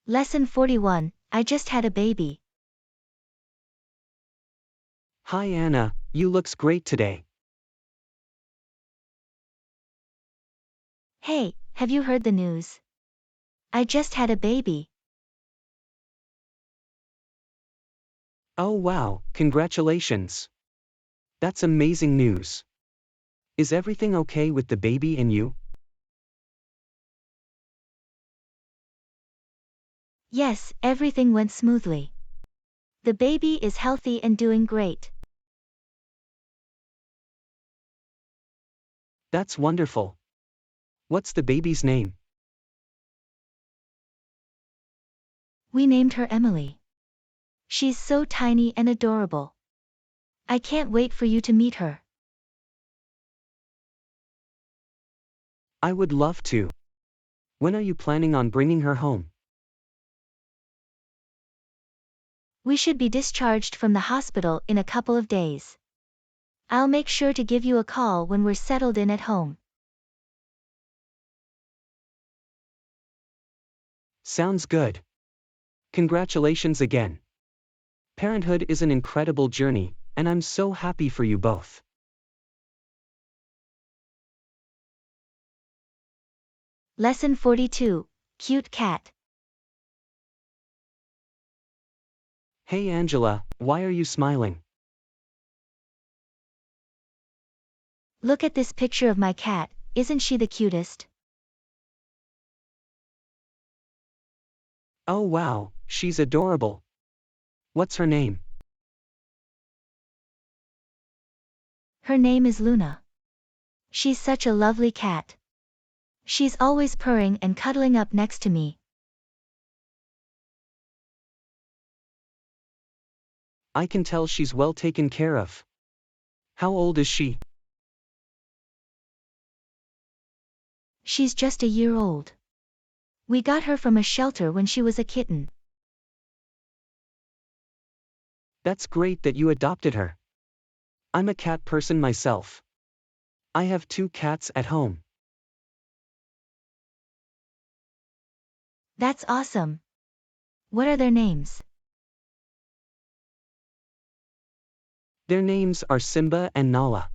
Lesson 41, I just had a baby. Hi Anna, you looks great today. Hey, have you heard the news? I just had a baby. Oh wow, congratulations. That's amazing news. Is everything okay with the baby and you? Yes, everything went smoothly. The baby is healthy and doing great. That's wonderful. What's the baby's name? We named her Emily. She's so tiny and adorable. I can't wait for you to meet her. I would love to. When are you planning on bringing her home? We should be discharged from the hospital in a couple of days. I'll make sure to give you a call when we're settled in at home. Sounds good. Congratulations again. Parenthood is an incredible journey, and I'm so happy for you both. Lesson 42, Cute Cat. Hey Angela, why are you smiling? Look at this picture of my cat, isn't she the cutest? Oh wow, she's adorable. What's her name? Her name is Luna. She's such a lovely cat. She's always purring and cuddling up next to me. I can tell she's well taken care of. How old is she? She's just a year old. We got her from a shelter when she was a kitten. That's great that you adopted her. I'm a cat person myself. I have 2 cats at home. That's awesome. What are their names? Their names are Simba and Nala.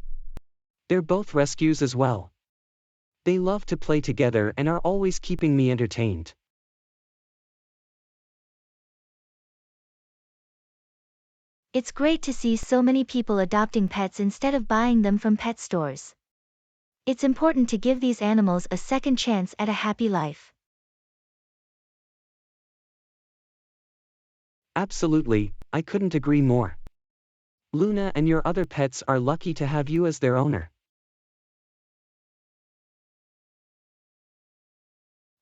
They're both rescues as well. They love to play together and are always keeping me entertained. It's great to see so many people adopting pets instead of buying them from pet stores. It's important to give these animals a second chance at a happy life. Absolutely, I couldn't agree more. Luna and your other pets are lucky to have you as their owner.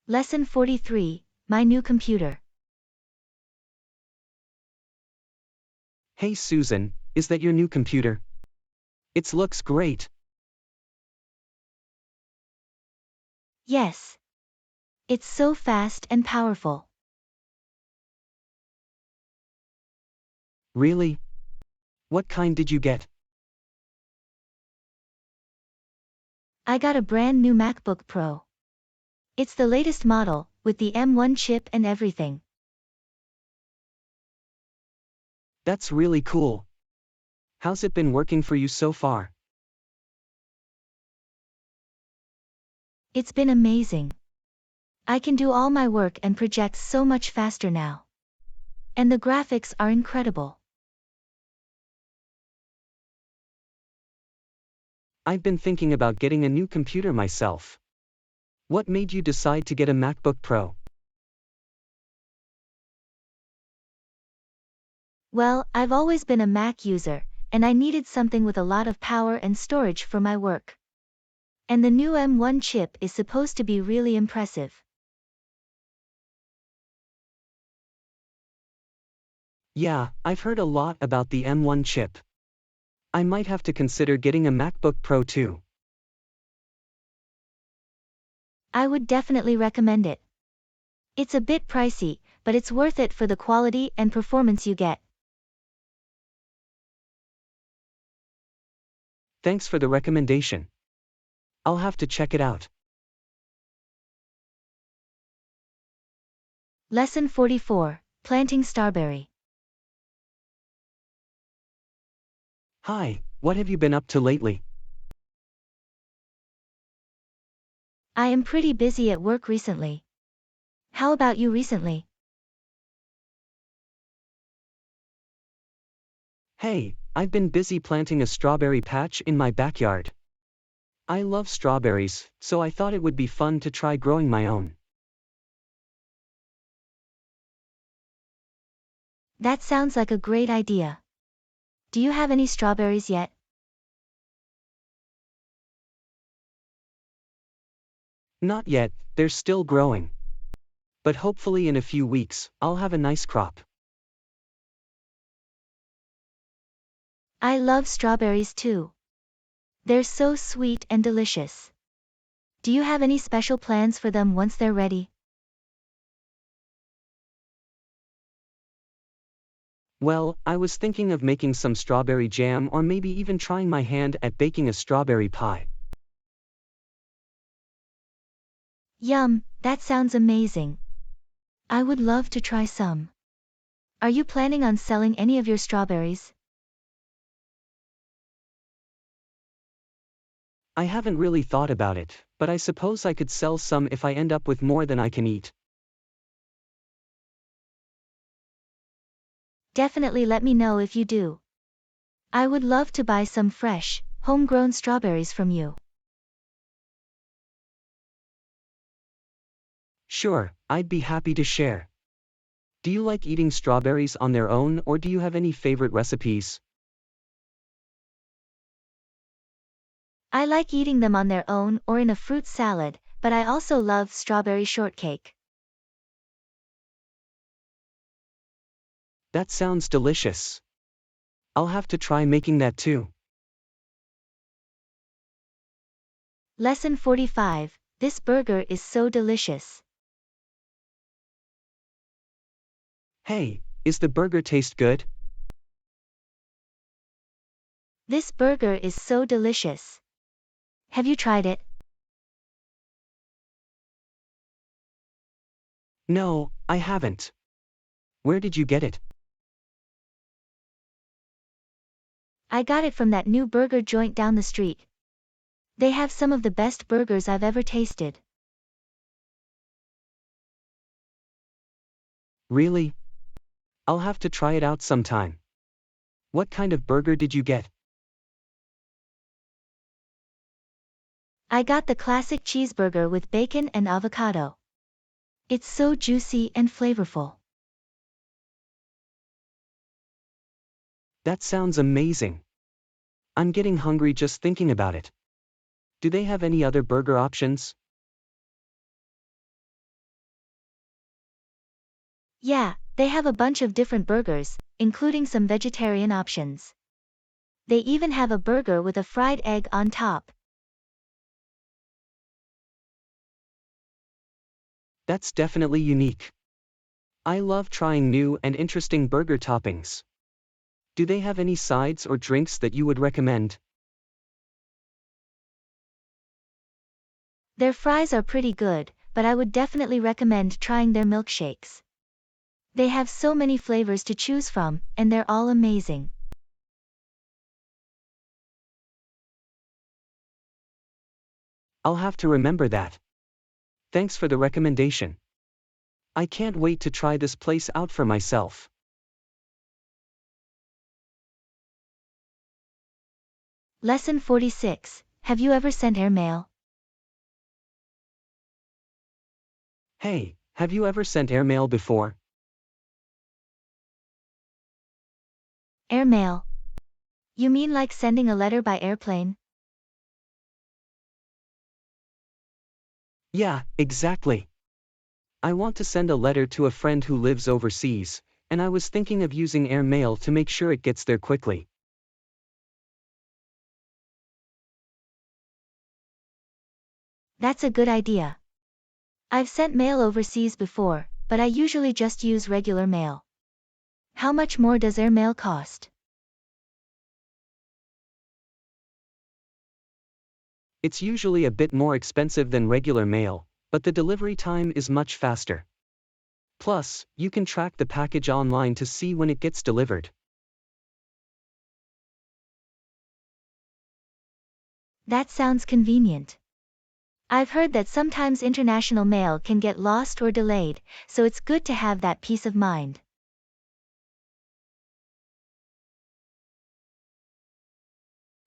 Lesson 43, My New Computer. Hey Susan, is that your new computer? It looks great. Yes. It's so fast and powerful. Really? What kind did you get? I got a brand new MacBook Pro. It's the latest model, with the M1 chip and everything. That's really cool. How's it been working for you so far? It's been amazing. I can do all my work and projects so much faster now. And the graphics are incredible. I've been thinking about getting a new computer myself. What made you decide to get a MacBook Pro? Well, I've always been a Mac user, and I needed something with a lot of power and storage for my work. And the new M1 chip is supposed to be really impressive. Yeah, I've heard a lot about the M1 chip. I might have to consider getting a MacBook Pro too. I would definitely recommend it. It's a bit pricey, but it's worth it for the quality and performance you get. Thanks for the recommendation. I'll have to check it out. Lesson 44, Planting Starberry. Hi, what have you been up to lately? I am pretty busy at work recently. How about you recently? Hey, I've been busy planting a strawberry patch in my backyard. I love strawberries, so I thought it would be fun to try growing my own. That sounds like a great idea. Do you have any strawberries yet? Not yet, they're still growing. But hopefully in a few weeks, I'll have a nice crop. I love strawberries too. They're so sweet and delicious. Do you have any special plans for them once they're ready? Well, I was thinking of making some strawberry jam or maybe even trying my hand at baking a strawberry pie. Yum, that sounds amazing. I would love to try some. Are you planning on selling any of your strawberries? I haven't really thought about it, but I suppose I could sell some if I end up with more than I can eat. Definitely let me know if you do. I would love to buy some fresh, homegrown strawberries from you. Sure, I'd be happy to share. Do you like eating strawberries on their own or do you have any favorite recipes? I like eating them on their own or in a fruit salad, but I also love strawberry shortcake. That sounds delicious. I'll have to try making that too. Lesson 45, This burger is so delicious. Hey, is the burger taste good? This burger is so delicious. Have you tried it? No, I haven't. Where did you get it? I got it from that new burger joint down the street. They have some of the best burgers I've ever tasted. Really? I'll have to try it out sometime. What kind of burger did you get? I got the classic cheeseburger with bacon and avocado. It's so juicy and flavorful. That sounds amazing. I'm getting hungry just thinking about it. Do they have any other burger options? Yeah, they have a bunch of different burgers, including some vegetarian options. They even have a burger with a fried egg on top. That's definitely unique. I love trying new and interesting burger toppings. Do they have any sides or drinks that you would recommend? Their fries are pretty good, but I would definitely recommend trying their milkshakes. They have so many flavors to choose from, and they're all amazing. I'll have to remember that. Thanks for the recommendation. I can't wait to try this place out for myself. Lesson 46, Have you ever sent airmail? Hey, have you ever sent airmail before? Airmail. You mean like sending a letter by airplane? Yeah, exactly. I want to send a letter to a friend who lives overseas, and I was thinking of using airmail to make sure it gets there quickly. That's a good idea. I've sent mail overseas before, but I usually just use regular mail. How much more does airmail cost? It's usually a bit more expensive than regular mail, but the delivery time is much faster. Plus, you can track the package online to see when it gets delivered. That sounds convenient. I've heard that sometimes international mail can get lost or delayed, so it's good to have that peace of mind.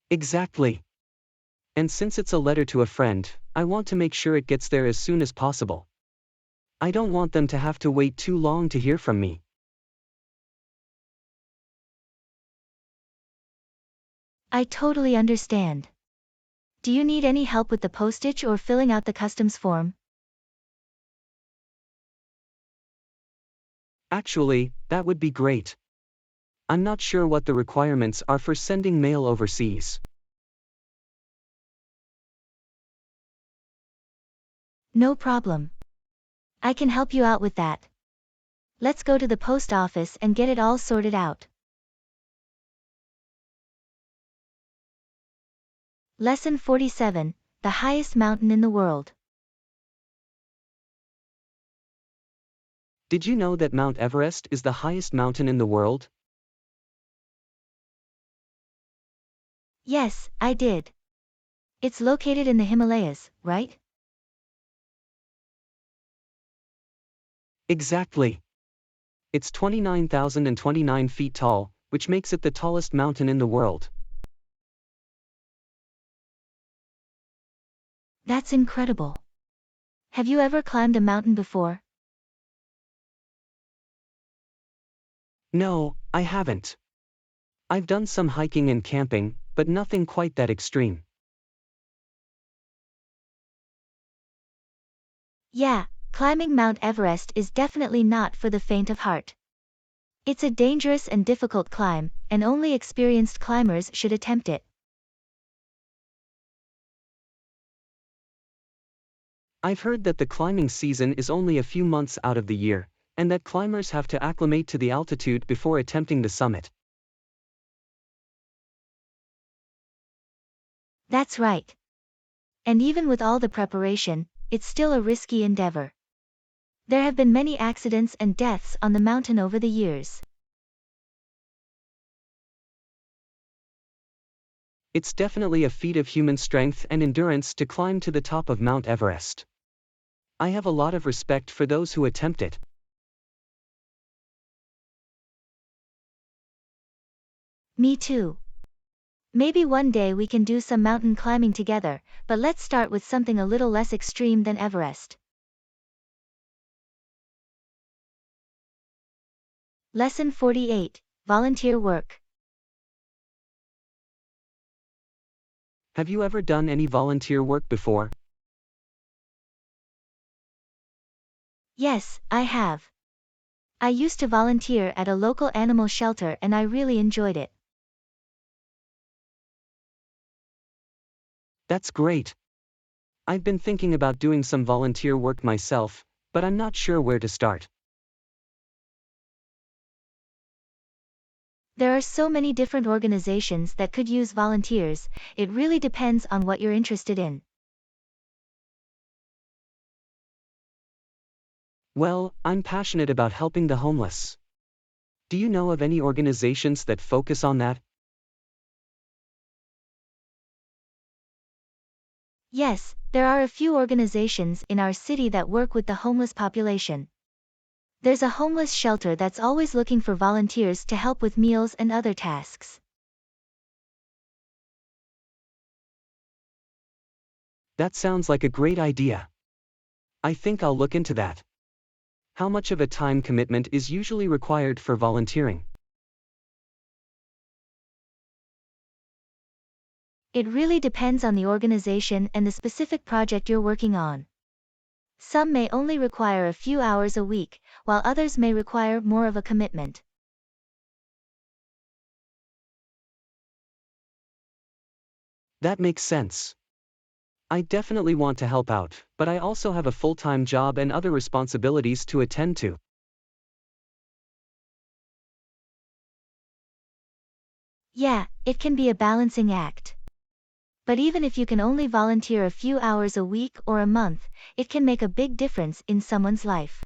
Exactly. And since it's a letter to a friend, I want to make sure it gets there as soon as possible. I don't want them to have to wait too long to hear from me. I totally understand. Do you need any help with the postage or filling out the customs form? Actually, that would be great. I'm not sure what the requirements are for sending mail overseas. No problem. I can help you out with that. Let's go to the post office and get it all sorted out. Lesson 47, the highest mountain in the world. Did you know that Mount Everest is the highest mountain in the world? Yes, I did. It's located in the Himalayas, right? Exactly. It's 29,029 feet tall, which makes it the tallest mountain in the world. That's incredible. Have you ever climbed a mountain before? No, I haven't. I've done some hiking and camping, but nothing quite that extreme. Yeah, climbing Mount Everest is definitely not for the faint of heart. It's a dangerous and difficult climb, and only experienced climbers should attempt it. I've heard that the climbing season is only a few months out of the year, and that climbers have to acclimate to the altitude before attempting the summit. That's right. And even with all the preparation, it's still a risky endeavor. There have been many accidents and deaths on the mountain over the years. It's definitely a feat of human strength and endurance to climb to the top of Mount Everest. I have a lot of respect for those who attempt it. Me too. Maybe one day we can do some mountain climbing together, but let's start with something a little less extreme than Everest. Lesson 48, Volunteer Work. Have you ever done any volunteer work before? Yes, I have. I used to volunteer at a local animal shelter and I really enjoyed it. That's great. I've been thinking about doing some volunteer work myself, but I'm not sure where to start. There are so many different organizations that could use volunteers, it really depends on what you're interested in. Well, I'm passionate about helping the homeless. Do you know of any organizations that focus on that? Yes, there are a few organizations in our city that work with the homeless population. There's a homeless shelter that's always looking for volunteers to help with meals and other tasks. That sounds like a great idea. I think I'll look into that. How much of a time commitment is usually required for volunteering? It really depends on the organization and the specific project you're working on. Some may only require a few hours a week, while others may require more of a commitment. That makes sense. I definitely want to help out, but I also have a full-time job and other responsibilities to attend to. Yeah, it can be a balancing act. But even if you can only volunteer a few hours a week or a month, it can make a big difference in someone's life.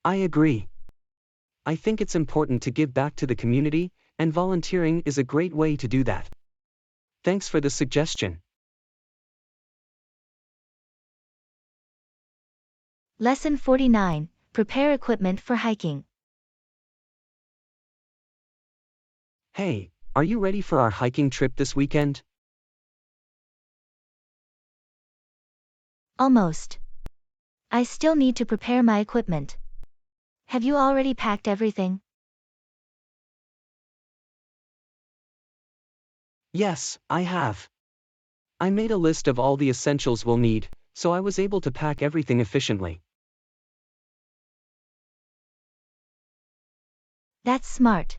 I agree. I think it's important to give back to the community, and volunteering is a great way to do that. Thanks for the suggestion. Lesson 49, Prepare equipment for hiking. Hey, are you ready for our hiking trip this weekend? Almost. I still need to prepare my equipment. Have you already packed everything? Yes, I have. I made a list of all the essentials we'll need, so I was able to pack everything efficiently. That's smart.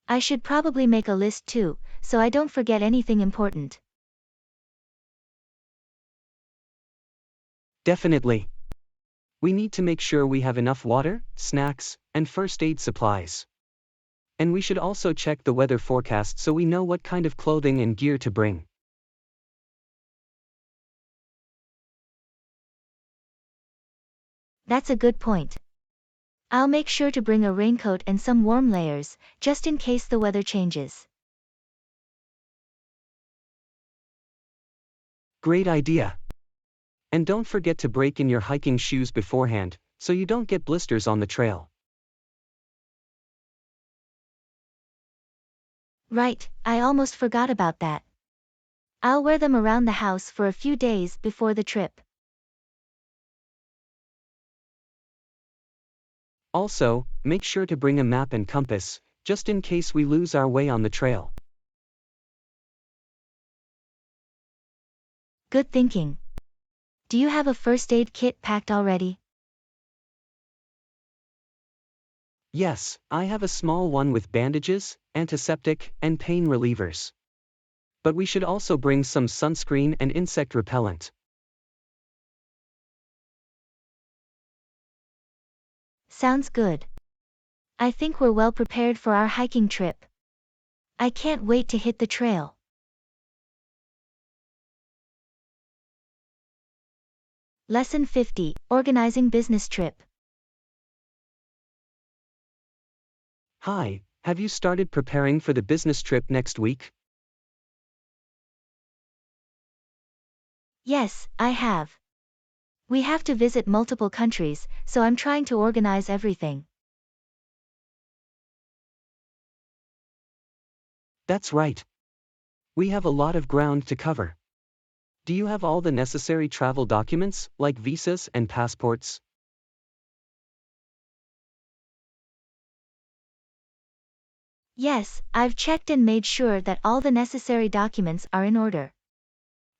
I should probably make a list too, so I don't forget anything important. Definitely. We need to make sure we have enough water, snacks, and first aid supplies. And we should also check the weather forecast so we know what kind of clothing and gear to bring. That's a good point. I'll make sure to bring a raincoat and some warm layers, just in case the weather changes. Great idea. And don't forget to break in your hiking shoes beforehand, so you don't get blisters on the trail. Right, I almost forgot about that. I'll wear them around the house for a few days before the trip. Also, make sure to bring a map and compass, just in case we lose our way on the trail. Good thinking. Do you have a first aid kit packed already? Yes, I have a small one with bandages, antiseptic, and pain relievers. But we should also bring some sunscreen and insect repellent. Sounds good. I think we're well prepared for our hiking trip. I can't wait to hit the trail. Lesson 50, Organizing Business Trip. Hi, have you started preparing for the business trip next week? Yes, I have. We have to visit multiple countries, so I'm trying to organize everything. That's right. We have a lot of ground to cover. Do you have all the necessary travel documents, like visas and passports? Yes, I've checked and made sure that all the necessary documents are in order.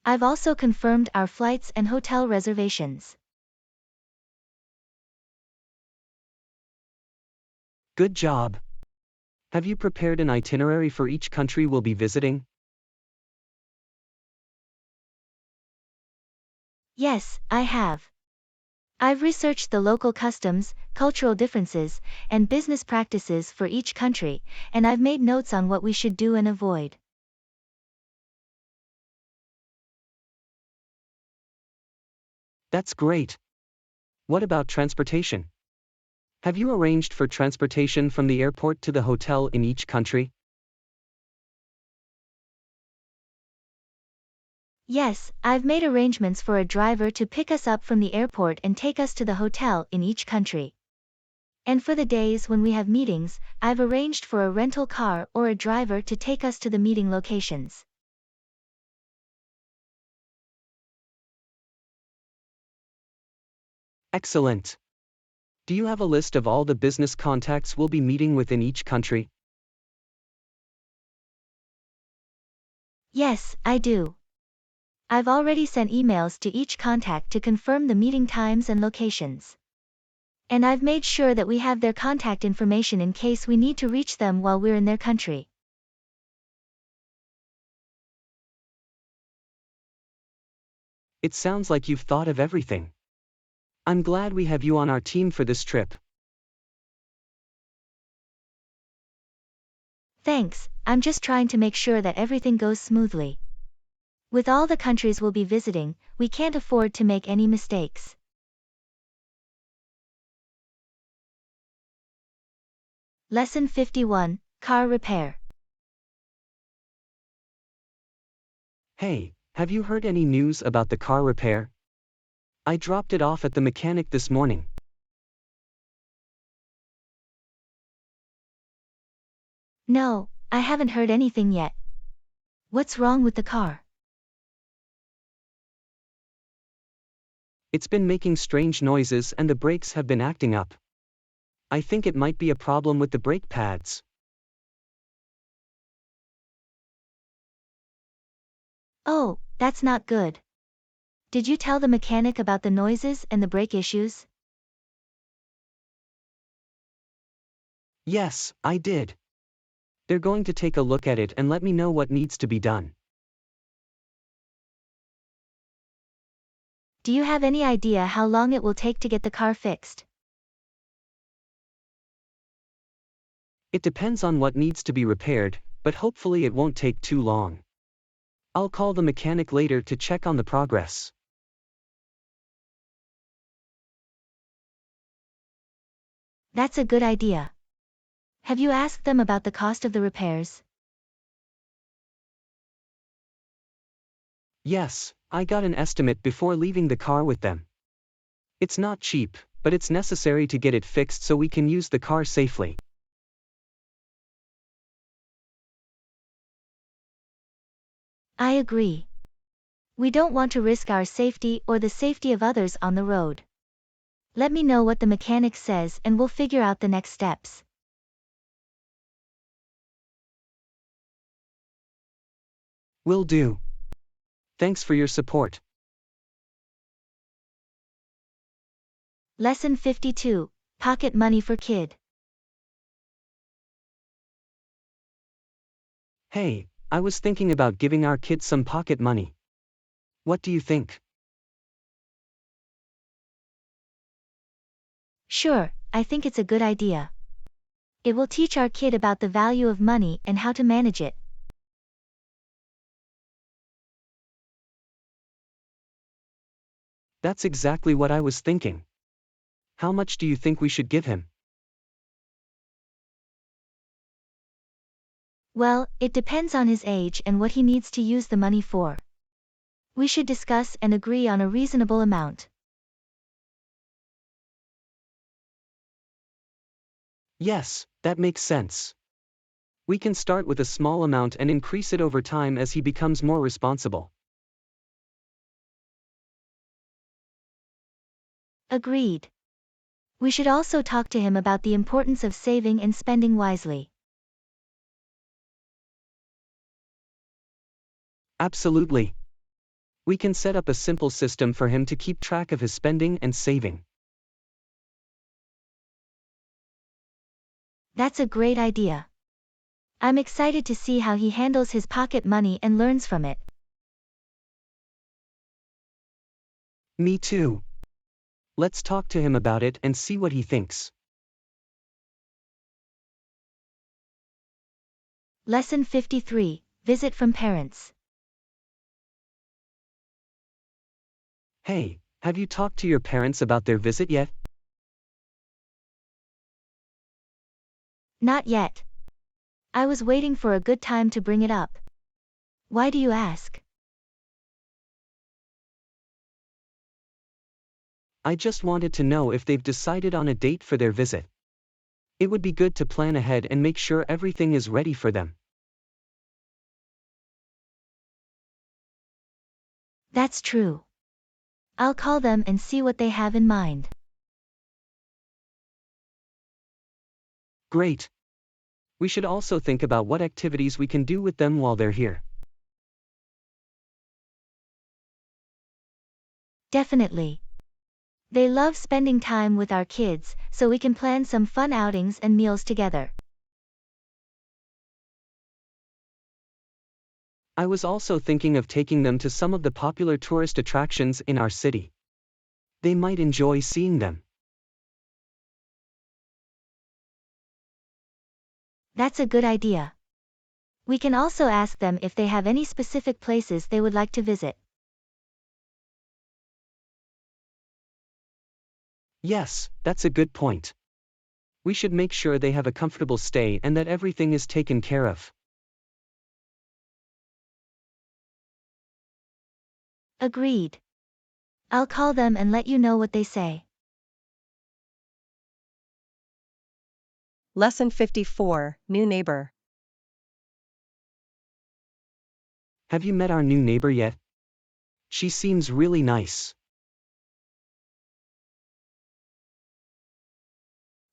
I've also confirmed our flights and hotel reservations. Good job. Have you prepared an itinerary for each country we'll be visiting? Yes, I have. I've researched the local customs, cultural differences, and business practices for each country, and I've made notes on what we should do and avoid. That's great. What about transportation? Have you arranged for transportation from the airport to the hotel in each country? Yes, I've made arrangements for a driver to pick us up from the airport and take us to the hotel in each country. And for the days when we have meetings, I've arranged for a rental car or a driver to take us to the meeting locations. Excellent. Do you have a list of all the business contacts we'll be meeting with in each country? Yes, I do. I've already sent emails to each contact to confirm the meeting times and locations. And I've made sure that we have their contact information in case we need to reach them while we're in their country. It sounds like you've thought of everything. I'm glad we have you on our team for this trip. Thanks, I'm just trying to make sure that everything goes smoothly. With all the countries we'll be visiting, we can't afford to make any mistakes. Lesson 51, Car Repair. Hey, have you heard any news about the car repair? I dropped it off at the mechanic this morning. No, I haven't heard anything yet. What's wrong with the car? It's been making strange noises and the brakes have been acting up. I think it might be a problem with the brake pads. Oh, that's not good. Did you tell the mechanic about the noises and the brake issues? Yes, I did. They're going to take a look at it and let me know what needs to be done. Do you have any idea how long it will take to get the car fixed? It depends on what needs to be repaired, but hopefully it won't take too long. I'll call the mechanic later to check on the progress. That's a good idea. Have you asked them about the cost of the repairs? Yes, I got an estimate before leaving the car with them. It's not cheap, but it's necessary to get it fixed so we can use the car safely. I agree. We don't want to risk our safety or the safety of others on the road. Let me know what the mechanic says and we'll figure out the next steps. Will do. Thanks for your support. Lesson 52, Pocket Money for Kid. Hey, I was thinking about giving our kids some pocket money. What do you think? Sure, I think it's a good idea. It will teach our kid about the value of money and how to manage it. That's exactly what I was thinking. How much do you think we should give him? Well, it depends on his age and what he needs to use the money for. We should discuss and agree on a reasonable amount. Yes, that makes sense. We can start with a small amount and increase it over time as he becomes more responsible. Agreed. We should also talk to him about the importance of saving and spending wisely. Absolutely. We can set up a simple system for him to keep track of his spending and saving. That's a great idea. I'm excited to see how he handles his pocket money and learns from it. Me too. Let's talk to him about it and see what he thinks. Lesson 53, Visit from Parents. Hey, have you talked to your parents about their visit yet? Not yet. I was waiting for a good time to bring it up. Why do you ask? I just wanted to know if they've decided on a date for their visit. It would be good to plan ahead and make sure everything is ready for them. That's true. I'll call them and see what they have in mind. Great. We should also think about what activities we can do with them while they're here. Definitely. They love spending time with our kids, so we can plan some fun outings and meals together. I was also thinking of taking them to some of the popular tourist attractions in our city. They might enjoy seeing them. That's a good idea. We can also ask them if they have any specific places they would like to visit. Yes, that's a good point. We should make sure they have a comfortable stay and that everything is taken care of. Agreed. I'll call them and let you know what they say. Lesson 54, New Neighbor. Have you met our new neighbor yet? She seems really nice.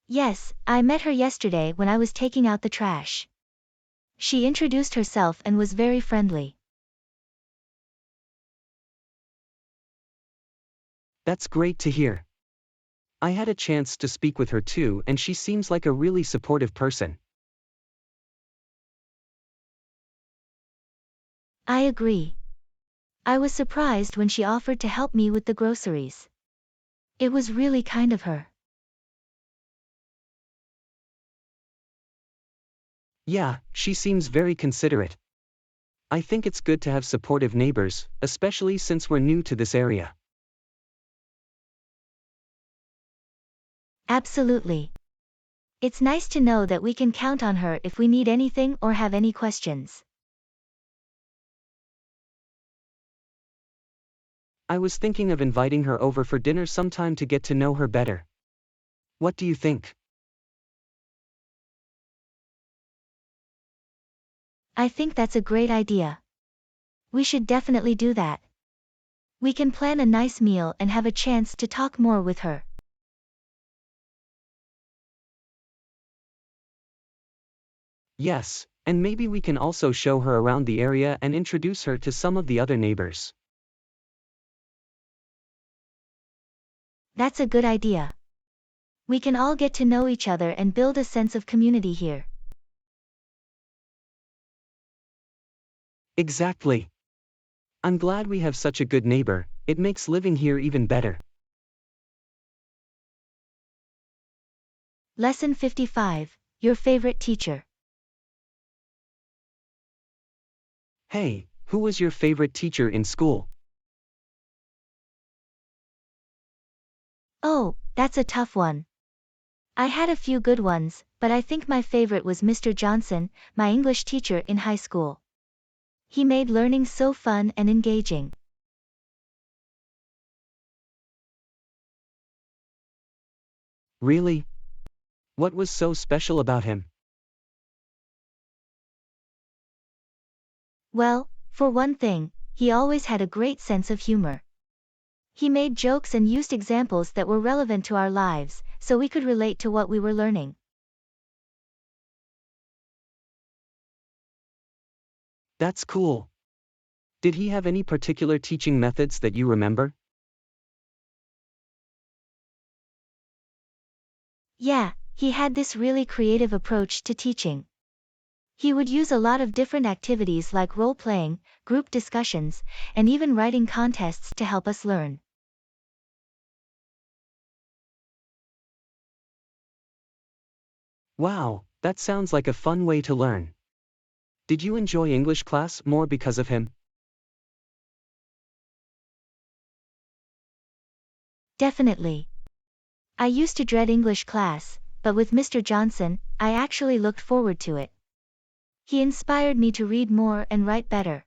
Yes, I met her yesterday when I was taking out the trash. She introduced herself and was very friendly. That's great to hear. I had a chance to speak with her too, and she seems like a really supportive person. I agree. I was surprised when she offered to help me with the groceries. It was really kind of her. Yeah, she seems very considerate. I think it's good to have supportive neighbors, especially since we're new to this area. Absolutely. It's nice to know that we can count on her if we need anything or have any questions. I was thinking of inviting her over for dinner sometime to get to know her better. What do you think? I think that's a great idea. We should definitely do that. We can plan a nice meal and have a chance to talk more with her. Yes, and maybe we can also show her around the area and introduce her to some of the other neighbors. That's a good idea. We can all get to know each other and build a sense of community here. Exactly. I'm glad we have such a good neighbor, it makes living here even better. Lesson 55, Your Favorite Teacher. Hey, who was your favorite teacher in school? Oh, that's a tough one. I had a few good ones, but I think my favorite was Mr. Johnson, my English teacher in high school. He made learning so fun and engaging. Really? What was so special about him? Well, for one thing, he always had a great sense of humor. He made jokes and used examples that were relevant to our lives, so we could relate to what we were learning. That's cool. Did he have any particular teaching methods that you remember? Yeah, he had this really creative approach to teaching. He would use a lot of different activities like role-playing, group discussions, and even writing contests to help us learn. Wow, that sounds like a fun way to learn. Did you enjoy English class more because of him? Definitely. I used to dread English class, but with Mr. Johnson, I actually looked forward to it. He inspired me to read more and write better.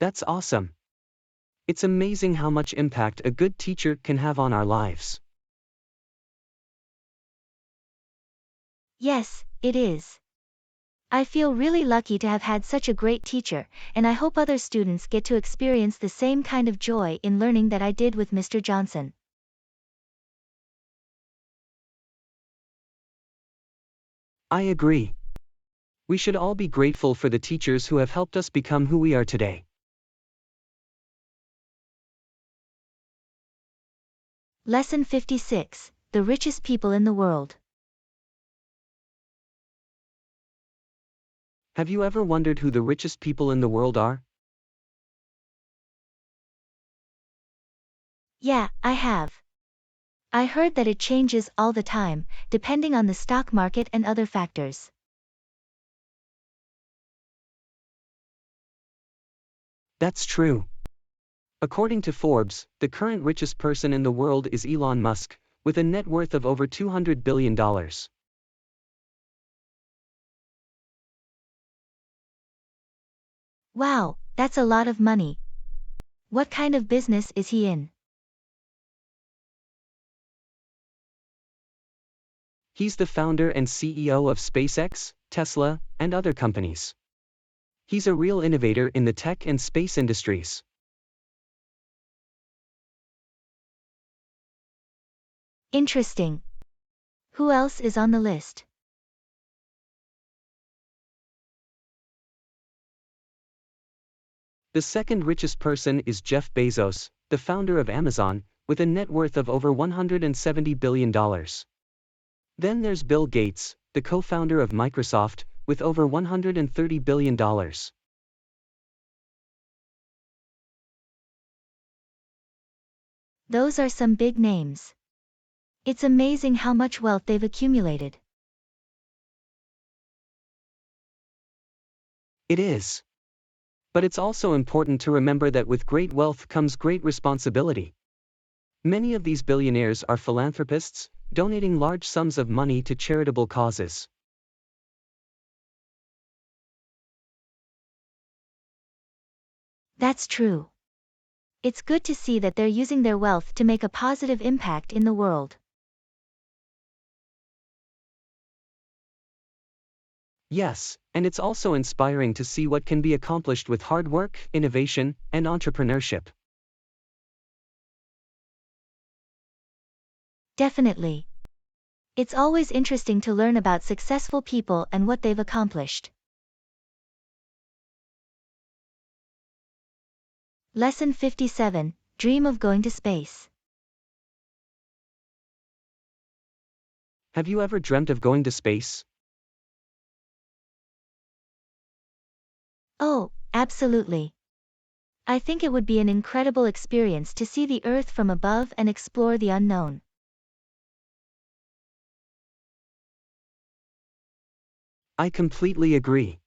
That's awesome. It's amazing how much impact a good teacher can have on our lives. Yes, it is. I feel really lucky to have had such a great teacher, and I hope other students get to experience the same kind of joy in learning that I did with Mr. Johnson. I agree. We should all be grateful for the teachers who have helped us become who we are today. Lesson 56, The Richest People in the World. Have you ever wondered who the richest people in the world are? Yeah, I have. I heard that it changes all the time, depending on the stock market and other factors. That's true. According to Forbes, the current richest person in the world is Elon Musk, with a net worth of over $200 billion. Wow, that's a lot of money. What kind of business is he in? He's the founder and CEO of SpaceX, Tesla, and other companies. He's a real innovator in the tech and space industries. Interesting. Who else is on the list? The second richest person is Jeff Bezos, the founder of Amazon, with a net worth of over $170 billion. Then there's Bill Gates, the co-founder of Microsoft, with over $130 billion. Those are some big names. It's amazing how much wealth they've accumulated. It is. But it's also important to remember that with great wealth comes great responsibility. Many of these billionaires are philanthropists, donating large sums of money to charitable causes. That's true. It's good to see that they're using their wealth to make a positive impact in the world. Yes, and it's also inspiring to see what can be accomplished with hard work, innovation, and entrepreneurship. Definitely. It's always interesting to learn about successful people and what they've accomplished. Lesson 57, Dream of going to space. Have you ever dreamt of going to space? Oh, absolutely. I think it would be an incredible experience to see the Earth from above and explore the unknown. I completely agree.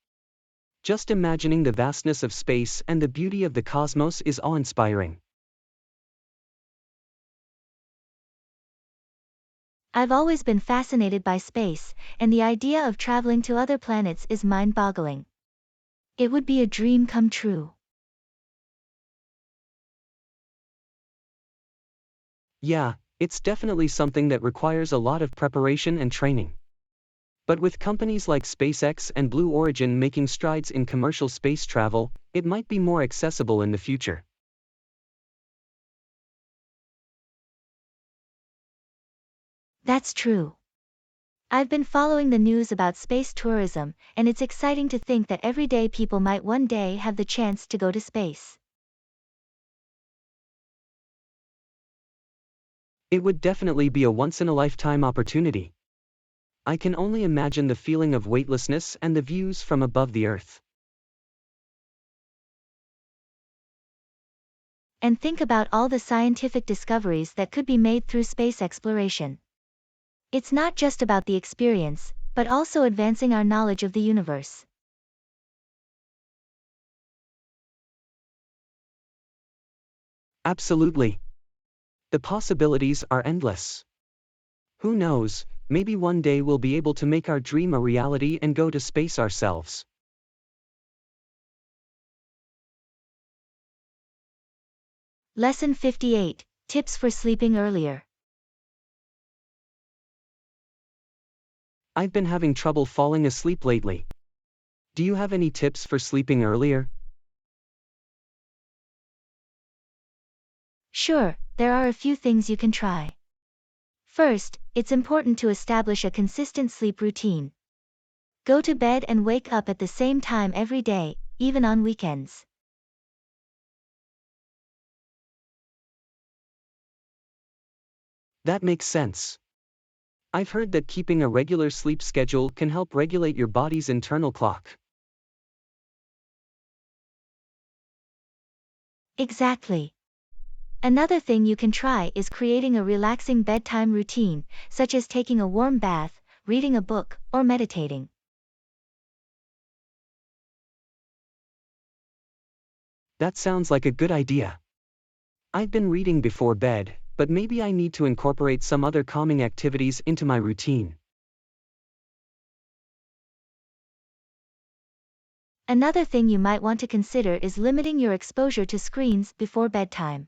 Just imagining the vastness of space and the beauty of the cosmos is awe-inspiring. I've always been fascinated by space, and the idea of traveling to other planets is mind-boggling. It would be a dream come true. Yeah, it's definitely something that requires a lot of preparation and training. But with companies like SpaceX and Blue Origin making strides in commercial space travel, it might be more accessible in the future. That's true. I've been following the news about space tourism, and it's exciting to think that everyday people might one day have the chance to go to space. It would definitely be a once-in-a-lifetime opportunity. I can only imagine the feeling of weightlessness and the views from above the Earth. And think about all the scientific discoveries that could be made through space exploration. It's not just about the experience, but also advancing our knowledge of the universe. Absolutely. The possibilities are endless. Who knows, maybe one day we'll be able to make our dream a reality and go to space ourselves. Lesson 58, Tips for sleeping earlier. I've been having trouble falling asleep lately. Do you have any tips for sleeping earlier? Sure, there are a few things you can try. First, it's important to establish a consistent sleep routine. Go to bed and wake up at the same time every day, even on weekends. That makes sense. I've heard that keeping a regular sleep schedule can help regulate your body's internal clock. Exactly. Another thing you can try is creating a relaxing bedtime routine, such as taking a warm bath, reading a book, or meditating. That sounds like a good idea. I've been reading before bed, but maybe I need to incorporate some other calming activities into my routine. Another thing you might want to consider is limiting your exposure to screens before bedtime.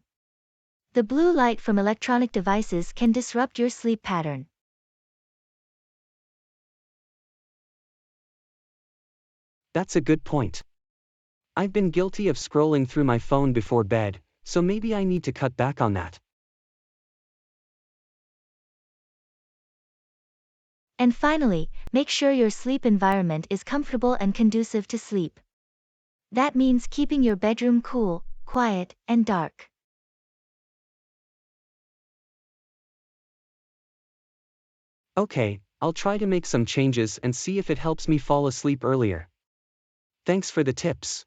The blue light from electronic devices can disrupt your sleep pattern. That's a good point. I've been guilty of scrolling through my phone before bed, so maybe I need to cut back on that. And finally, make sure your sleep environment is comfortable and conducive to sleep. That means keeping your bedroom cool, quiet, and dark. Okay, I'll try to make some changes and see if it helps me fall asleep earlier. Thanks for the tips.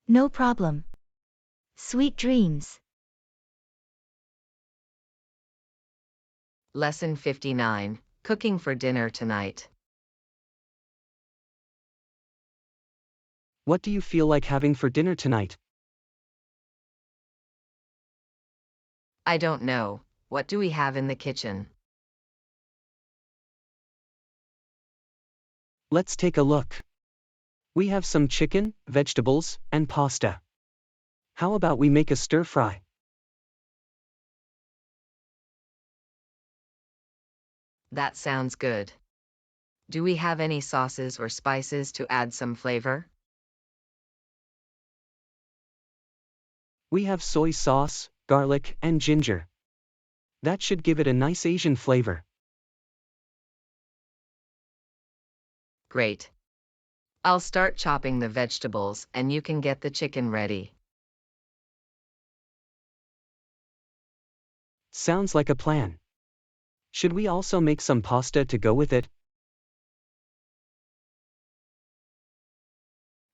No problem. Sweet dreams. Lesson 59, Cooking for Dinner Tonight. What do you feel like having for dinner tonight? I don't know. What do we have in the kitchen? Let's take a look. We have some chicken, vegetables, and pasta. How about we make a stir fry? That sounds good. Do we have any sauces or spices to add some flavor? We have soy sauce, garlic, and ginger. That should give it a nice Asian flavor. Great. I'll start chopping the vegetables and you can get the chicken ready. Sounds like a plan. Should we also make some pasta to go with it?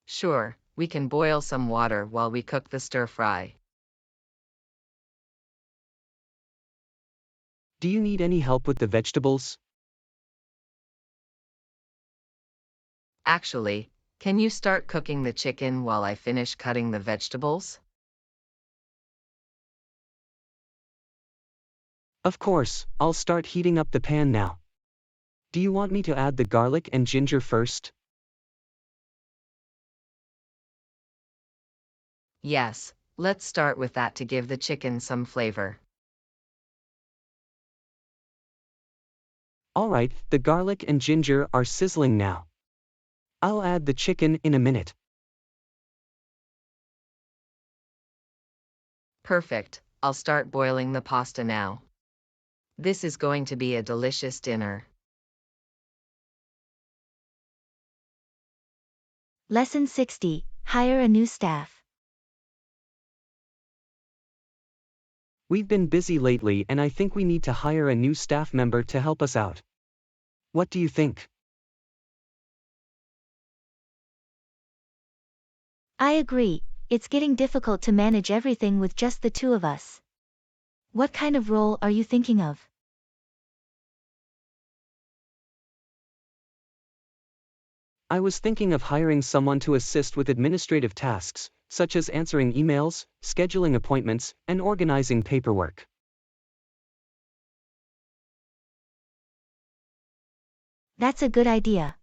Sure, we can boil some water while we cook the stir fry. Do you need any help with the vegetables? Actually, can you start cooking the chicken while I finish cutting the vegetables? Of course, I'll start heating up the pan now. Do you want me to add the garlic and ginger first? Yes, let's start with that to give the chicken some flavor. Alright, the garlic and ginger are sizzling now. I'll add the chicken in a minute. Perfect, I'll start boiling the pasta now. This is going to be a delicious dinner. Lesson 60, Hire a new staff. We've been busy lately and I think we need to hire a new staff member to help us out. What do you think? I agree, it's getting difficult to manage everything with just the two of us. What kind of role are you thinking of? I was thinking of hiring someone to assist with administrative tasks, such as answering emails, scheduling appointments, and organizing paperwork. That's a good idea.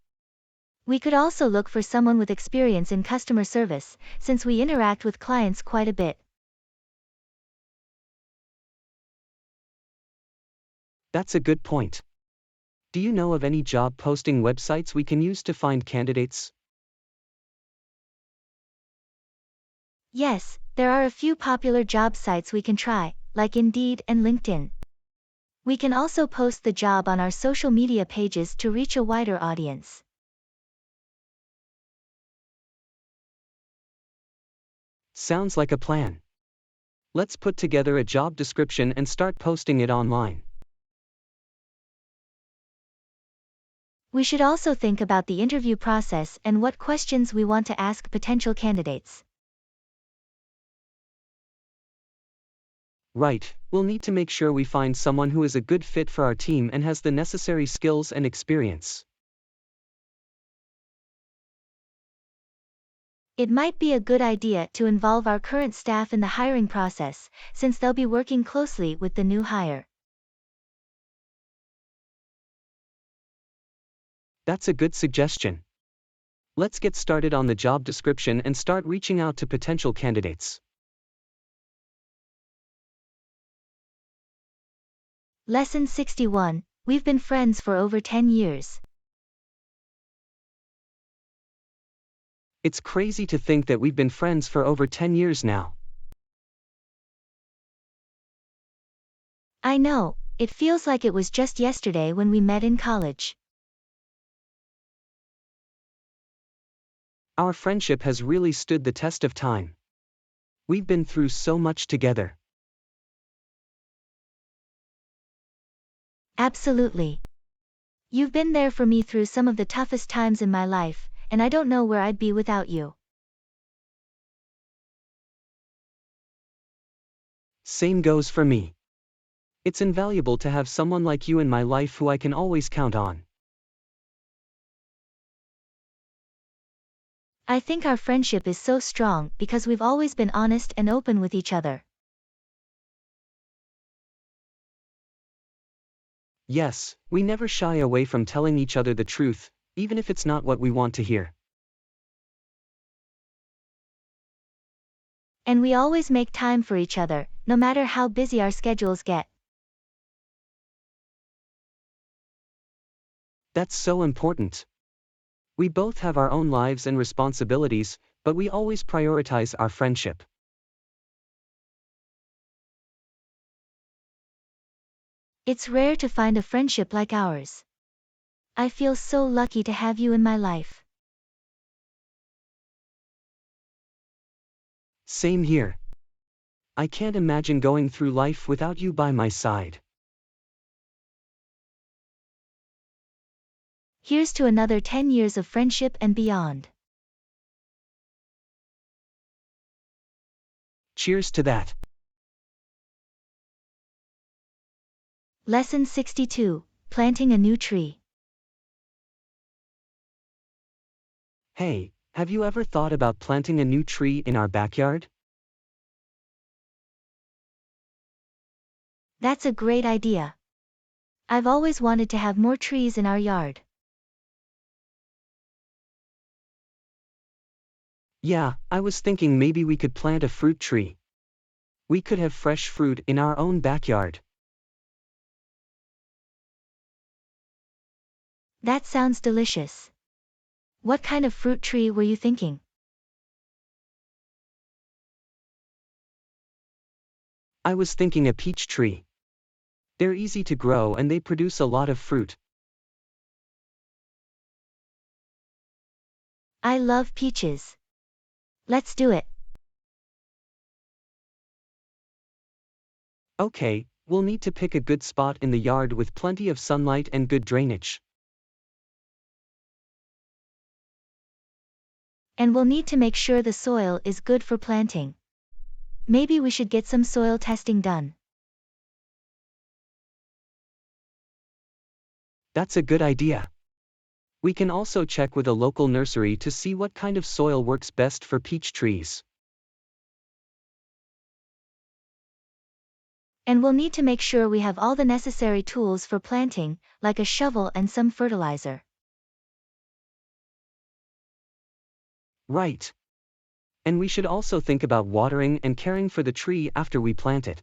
We could also look for someone with experience in customer service, since we interact with clients quite a bit. That's a good point. Do you know of any job posting websites we can use to find candidates? Yes, there are a few popular job sites we can try, like Indeed and LinkedIn. We can also post the job on our social media pages to reach a wider audience. Sounds like a plan. Let's put together a job description and start posting it online. We should also think about the interview process and what questions we want to ask potential candidates. Right, we'll need to make sure we find someone who is a good fit for our team and has the necessary skills and experience. It might be a good idea to involve our current staff in the hiring process, since they'll be working closely with the new hire. That's a good suggestion. Let's get started on the job description and start reaching out to potential candidates. Lesson 61. We've been friends for over 10 years. It's crazy to think that we've been friends for over 10 years now. I know, it feels like it was just yesterday when we met in college. Our friendship has really stood the test of time. We've been through so much together. Absolutely. You've been there for me through some of the toughest times in my life, and I don't know where I'd be without you. Same goes for me. It's invaluable to have someone like you in my life who I can always count on. I think our friendship is so strong because we've always been honest and open with each other. Yes, we never shy away from telling each other the truth, even if it's not what we want to hear. And we always make time for each other, no matter how busy our schedules get. That's so important. We both have our own lives and responsibilities, but we always prioritize our friendship. It's rare to find a friendship like ours. I feel so lucky to have you in my life. Same here. I can't imagine going through life without you by my side. Here's to another 10 years of friendship and beyond. Cheers to that. Lesson 62. Planting a new tree. Hey, have you ever thought about planting a new tree in our backyard? That's a great idea. I've always wanted to have more trees in our yard. Yeah, I was thinking maybe we could plant a fruit tree. We could have fresh fruit in our own backyard. That sounds delicious. What kind of fruit tree were you thinking? I was thinking a peach tree. They're easy to grow and they produce a lot of fruit. I love peaches. Let's do it. Okay, we'll need to pick a good spot in the yard with plenty of sunlight and good drainage. And we'll need to make sure the soil is good for planting. Maybe we should get some soil testing done. That's a good idea. We can also check with a local nursery to see what kind of soil works best for peach trees. And we'll need to make sure we have all the necessary tools for planting, like a shovel and some fertilizer. Right. And we should also think about watering and caring for the tree after we plant it.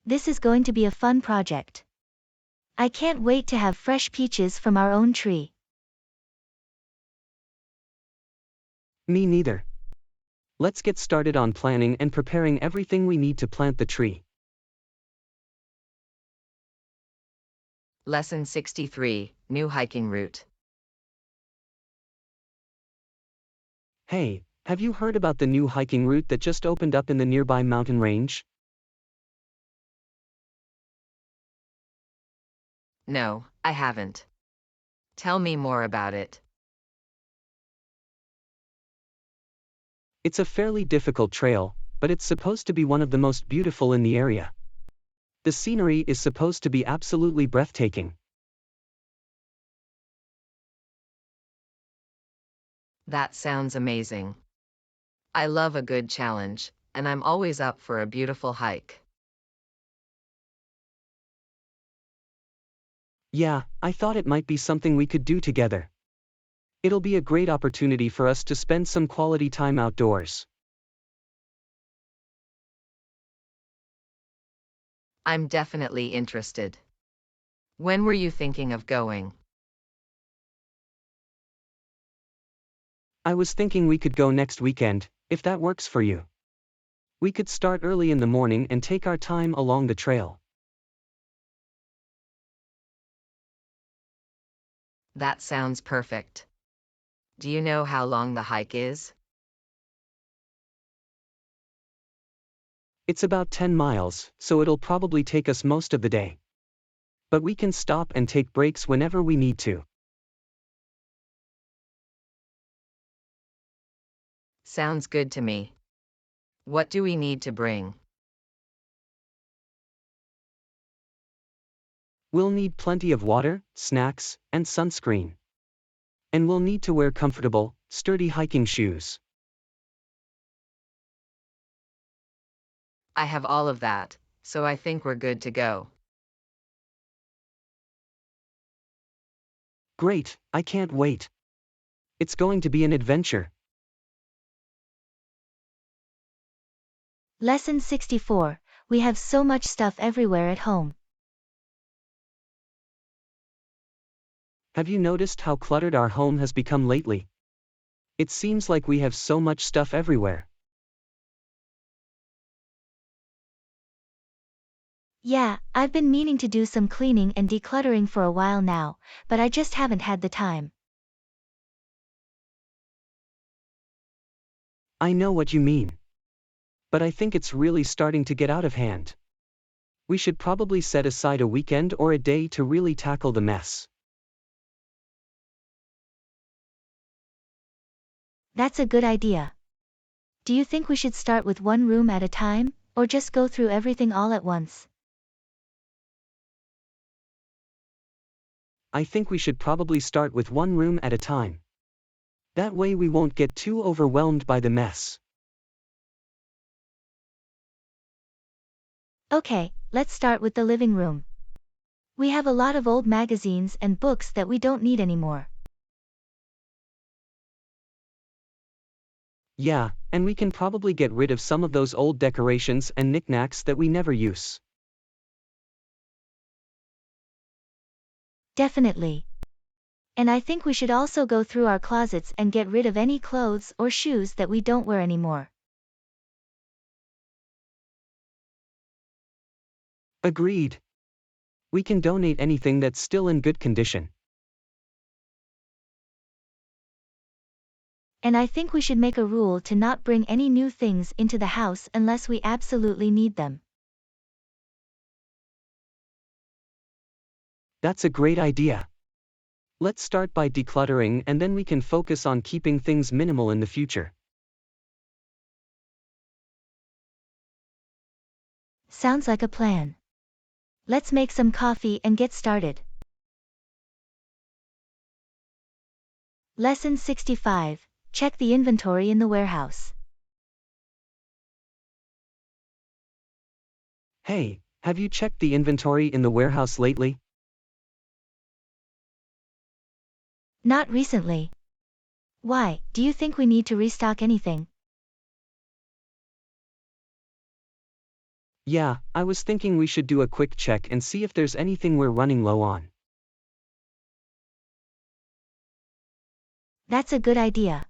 This is going to be a fun project. I can't wait to have fresh peaches from our own tree. Me neither. Let's get started on planning and preparing everything we need to plant the tree. Lesson 63. New hiking route. Hey, have you heard about the new hiking route that just opened up in the nearby mountain range? No, I haven't. Tell me more about it. It's a fairly difficult trail, but it's supposed to be one of the most beautiful in the area. The scenery is supposed to be absolutely breathtaking. That sounds amazing. I love a good challenge, and I'm always up for a beautiful hike. Yeah, I thought it might be something we could do together. It'll be a great opportunity for us to spend some quality time outdoors. I'm definitely interested. When were you thinking of going? I was thinking we could go next weekend, if that works for you. We could start early in the morning and take our time along the trail. That sounds perfect. Do you know how long the hike is? It's about 10 miles, so it'll probably take us most of the day. But we can stop and take breaks whenever we need to. Sounds good to me. What do we need to bring? We'll need plenty of water, snacks, and sunscreen. And we'll need to wear comfortable, sturdy hiking shoes. I have all of that, so I think we're good to go. Great, I can't wait. It's going to be an adventure. Lesson 64. We have so much stuff everywhere at home. Have you noticed how cluttered our home has become lately? It seems like we have so much stuff everywhere. Yeah, I've been meaning to do some cleaning and decluttering for a while now, but I just haven't had the time. I know what you mean. But I think it's really starting to get out of hand. We should probably set aside a weekend or a day to really tackle the mess. That's a good idea. Do you think we should start with one room at a time, or just go through everything all at once? I think we should probably start with one room at a time. That way we won't get too overwhelmed by the mess. Okay, let's start with the living room. We have a lot of old magazines and books that we don't need anymore. Yeah, and we can probably get rid of some of those old decorations and knickknacks that we never use. Definitely. And I think we should also go through our closets and get rid of any clothes or shoes that we don't wear anymore. Agreed. We can donate anything that's still in good condition. And I think we should make a rule to not bring any new things into the house unless we absolutely need them. That's a great idea. Let's start by decluttering and then we can focus on keeping things minimal in the future. Sounds like a plan. Let's make some coffee and get started. Lesson 65. Check the inventory in the warehouse. Hey, have you checked the inventory in the warehouse lately? Not recently. Why, do you think we need to restock anything? Yeah, I was thinking we should do a quick check and see if there's anything we're running low on. That's a good idea.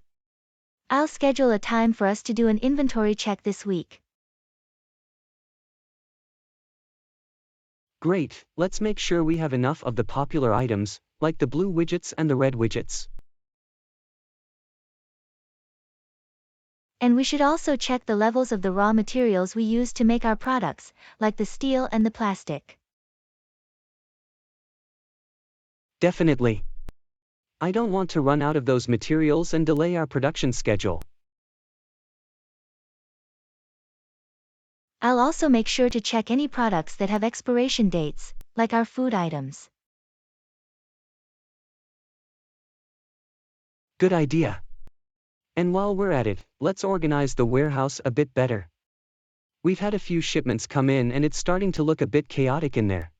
I'll schedule a time for us to do an inventory check this week. Great, let's make sure we have enough of the popular items, like the blue widgets and the red widgets. And we should also check the levels of the raw materials we use to make our products, like the steel and the plastic. Definitely. I don't want to run out of those materials and delay our production schedule. I'll also make sure to check any products that have expiration dates, like our food items. Good idea. And while we're at it, let's organize the warehouse a bit better. We've had a few shipments come in and it's starting to look a bit chaotic in there.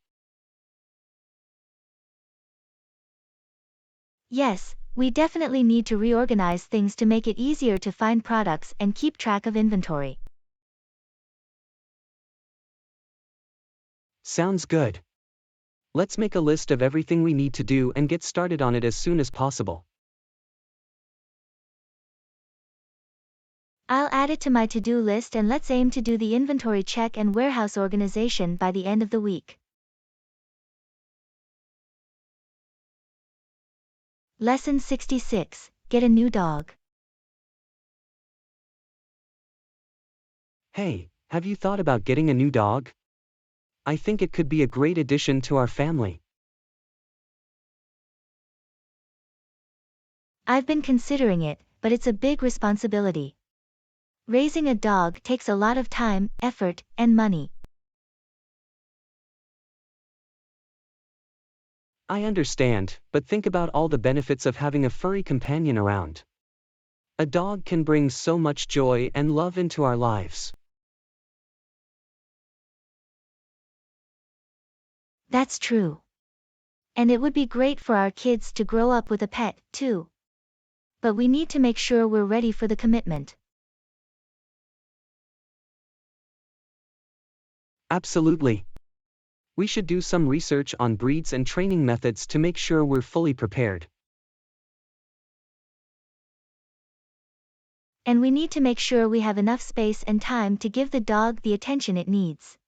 Yes, we definitely need to reorganize things to make it easier to find products and keep track of inventory. Sounds good. Let's make a list of everything we need to do and get started on it as soon as possible. I'll add it to my to-do list and let's aim to do the inventory check and warehouse organization by the end of the week. Lesson 66, Get a new dog. Hey, have you thought about getting a new dog? I think it could be a great addition to our family. I've been considering it, but it's a big responsibility. Raising a dog takes a lot of time, effort, and money. I understand, but think about all the benefits of having a furry companion around. A dog can bring so much joy and love into our lives. That's true. And it would be great for our kids to grow up with a pet, too. But we need to make sure we're ready for the commitment. Absolutely. We should do some research on breeds and training methods to make sure we're fully prepared. And we need to make sure we have enough space and time to give the dog the attention it needs.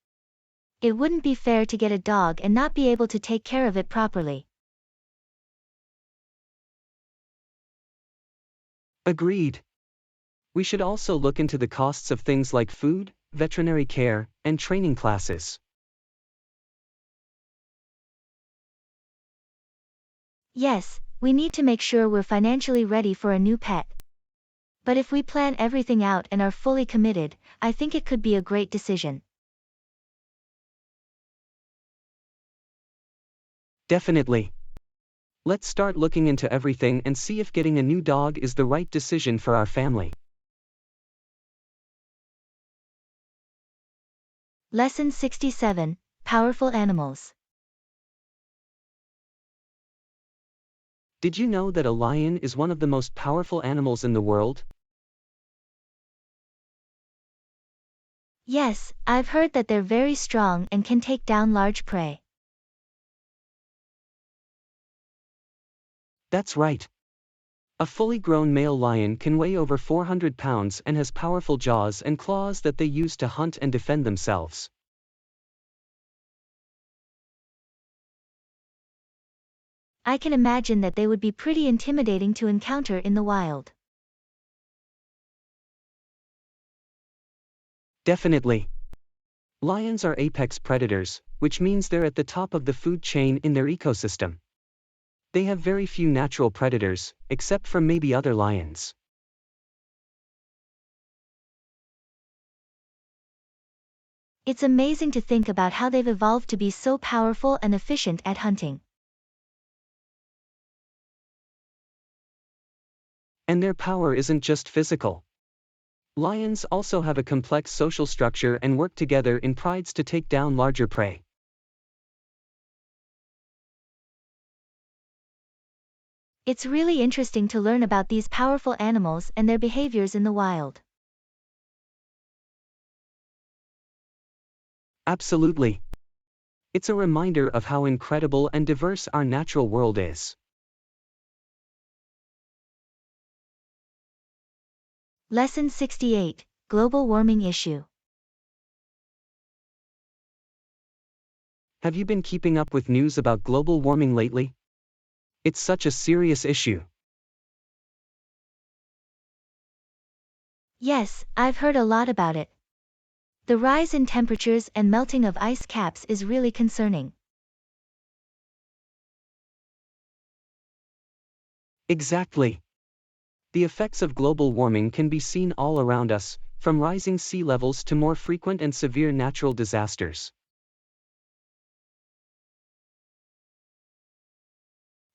It wouldn't be fair to get a dog and not be able to take care of it properly. Agreed. We should also look into the costs of things like food, veterinary care, and training classes. Yes, we need to make sure we're financially ready for a new pet. But if we plan everything out and are fully committed, I think it could be a great decision. Definitely. Let's start looking into everything and see if getting a new dog is the right decision for our family. Lesson 67, Powerful Animals. Did you know that a lion is one of the most powerful animals in the world? Yes, I've heard that they're very strong and can take down large prey. That's right. A fully grown male lion can weigh over 400 pounds and has powerful jaws and claws that they use to hunt and defend themselves. I can imagine that they would be pretty intimidating to encounter in the wild. Definitely. Lions are apex predators, which means they're at the top of the food chain in their ecosystem. They have very few natural predators, except for maybe other lions. It's amazing to think about how they've evolved to be so powerful and efficient at hunting. And their power isn't just physical. Lions also have a complex social structure and work together in prides to take down larger prey. It's really interesting to learn about these powerful animals and their behaviors in the wild. Absolutely. It's a reminder of how incredible and diverse our natural world is. Lesson 68, Global Warming Issue. Have you been keeping up with news about global warming lately? It's such a serious issue. Yes, I've heard a lot about it. The rise in temperatures and melting of ice caps is really concerning. Exactly. The effects of global warming can be seen all around us, from rising sea levels to more frequent and severe natural disasters.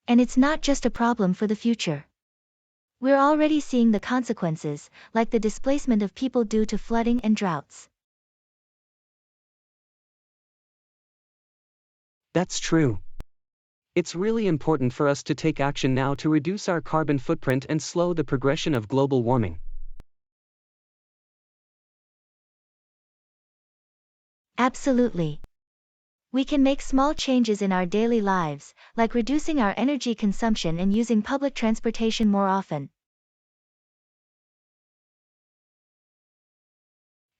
And it's not just a problem for the future. We're already seeing the consequences, like the displacement of people due to flooding and droughts. That's true. It's really important for us to take action now to reduce our carbon footprint and slow the progression of global warming. Absolutely. We can make small changes in our daily lives, like reducing our energy consumption and using public transportation more often.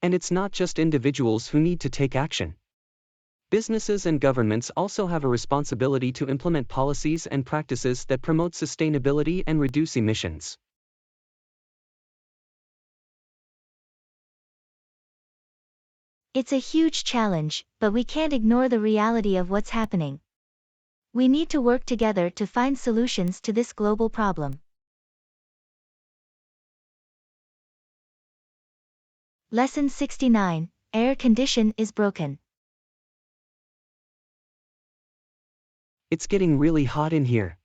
And it's not just individuals who need to take action. Businesses and governments also have a responsibility to implement policies and practices that promote sustainability and reduce emissions. It's a huge challenge, but we can't ignore the reality of what's happening. We need to work together to find solutions to this global problem. Lesson 69. Air condition is broken. It's getting really hot in here.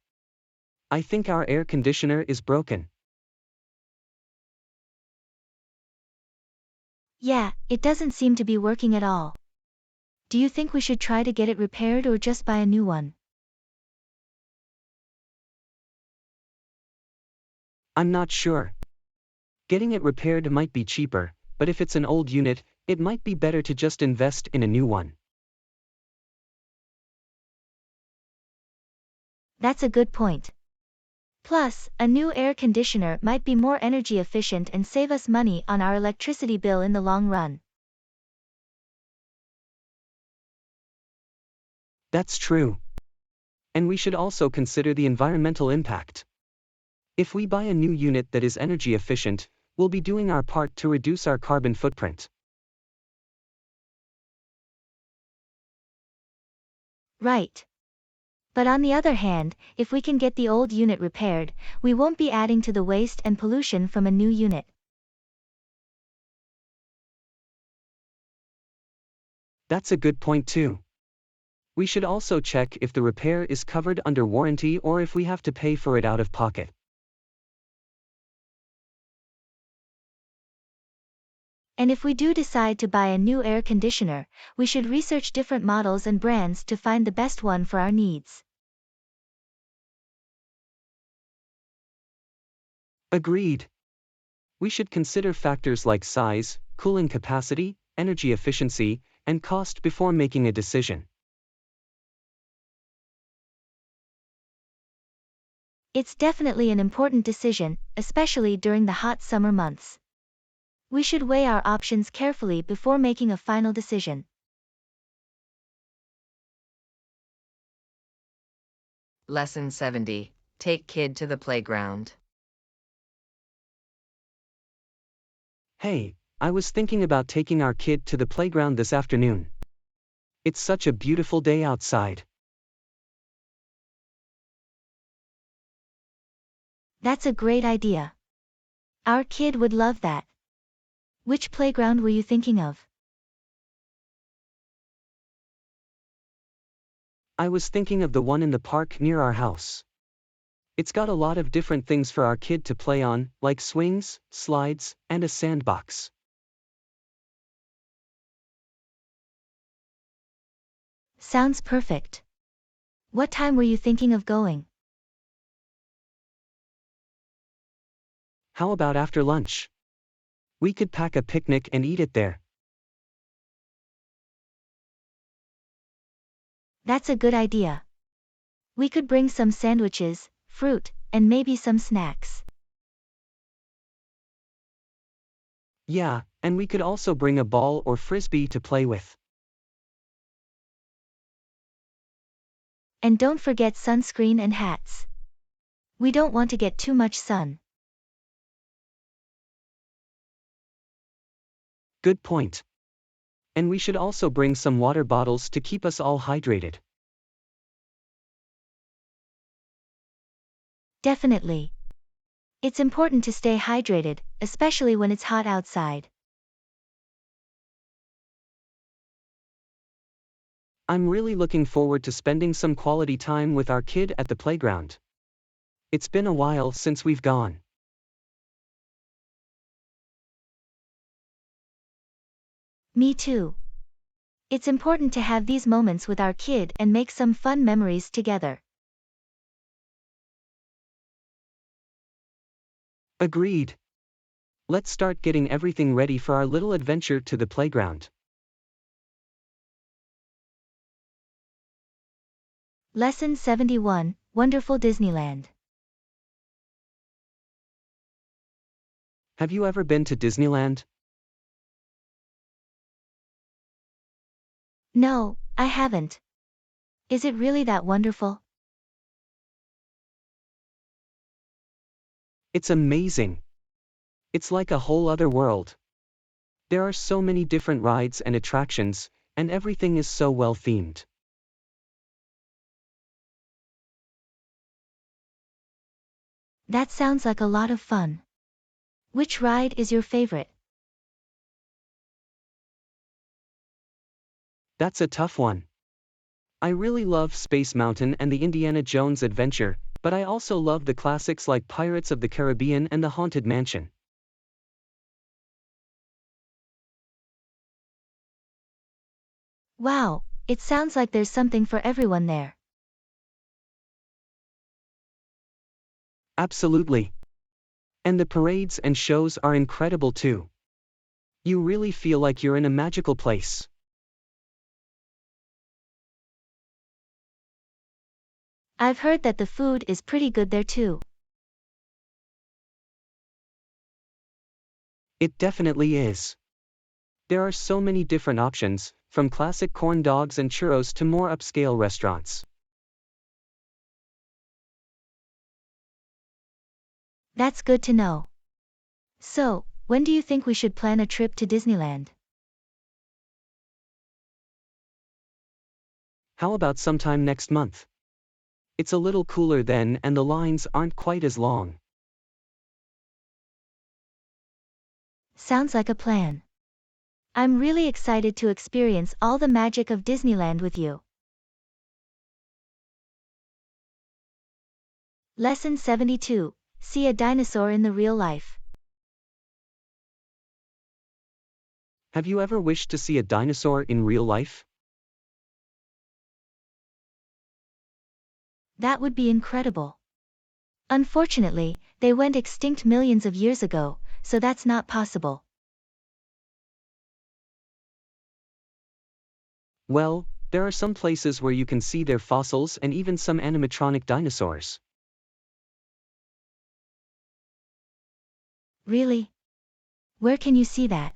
I think our air conditioner is broken. Yeah, it doesn't seem to be working at all. Do you think we should try to get it repaired or just buy a new one? I'm not sure. Getting it repaired might be cheaper, but if it's an old unit, it might be better to just invest in a new one. That's a good point. Plus, a new air conditioner might be more energy efficient and save us money on our electricity bill in the long run. That's true. And we should also consider the environmental impact. If we buy a new unit that is energy efficient, we'll be doing our part to reduce our carbon footprint. Right. But on the other hand, if we can get the old unit repaired, we won't be adding to the waste and pollution from a new unit. That's a good point too. We should also check if the repair is covered under warranty or if we have to pay for it out of pocket. And if we do decide to buy a new air conditioner, we should research different models and brands to find the best one for our needs. Agreed. We should consider factors like size, cooling capacity, energy efficiency, and cost before making a decision. It's definitely an important decision, especially during the hot summer months. We should weigh our options carefully before making a final decision. Lesson 70. Take kid to the playground. Hey, I was thinking about taking our kid to the playground this afternoon. It's such a beautiful day outside. That's a great idea. Our kid would love that. Which playground were you thinking of? I was thinking of the one in the park near our house. It's got a lot of different things for our kid to play on, like swings, slides, and a sandbox. Sounds perfect. What time were you thinking of going? How about after lunch? We could pack a picnic and eat it there. That's a good idea. We could bring some sandwiches, fruit, and maybe some snacks. Yeah, and we could also bring a ball or frisbee to play with. And don't forget sunscreen and hats. We don't want to get too much sun. Good point. And we should also bring some water bottles to keep us all hydrated. Definitely. It's important to stay hydrated, especially when it's hot outside. I'm really looking forward to spending some quality time with our kid at the playground. It's been a while since we've gone. Me too. It's important to have these moments with our kid and make some fun memories together. Agreed. Let's start getting everything ready for our little adventure to the playground. Lesson 71, Wonderful Disneyland. Have you ever been to Disneyland? No, I haven't. Is it really that wonderful? It's amazing. It's like a whole other world. There are so many different rides and attractions, and everything is so well themed. That sounds like a lot of fun. Which ride is your favorite? That's a tough one. I really love Space Mountain and the Indiana Jones Adventure, but I also love the classics like Pirates of the Caribbean and the Haunted Mansion. Wow, it sounds like there's something for everyone there. Absolutely. And the parades and shows are incredible too. You really feel like you're in a magical place. I've heard that the food is pretty good there too. It definitely is. There are so many different options, from classic corn dogs and churros to more upscale restaurants. That's good to know. So, when do you think we should plan a trip to Disneyland? How about sometime next month? It's a little cooler then and the lines aren't quite as long. Sounds like a plan. I'm really excited to experience all the magic of Disneyland with you. Lesson 72, See a dinosaur in the real life. Have you ever wished to see a dinosaur in real life? That would be incredible. Unfortunately, they went extinct millions of years ago, so that's not possible. Well, there are some places where you can see their fossils and even some animatronic dinosaurs. Really? Where can you see that?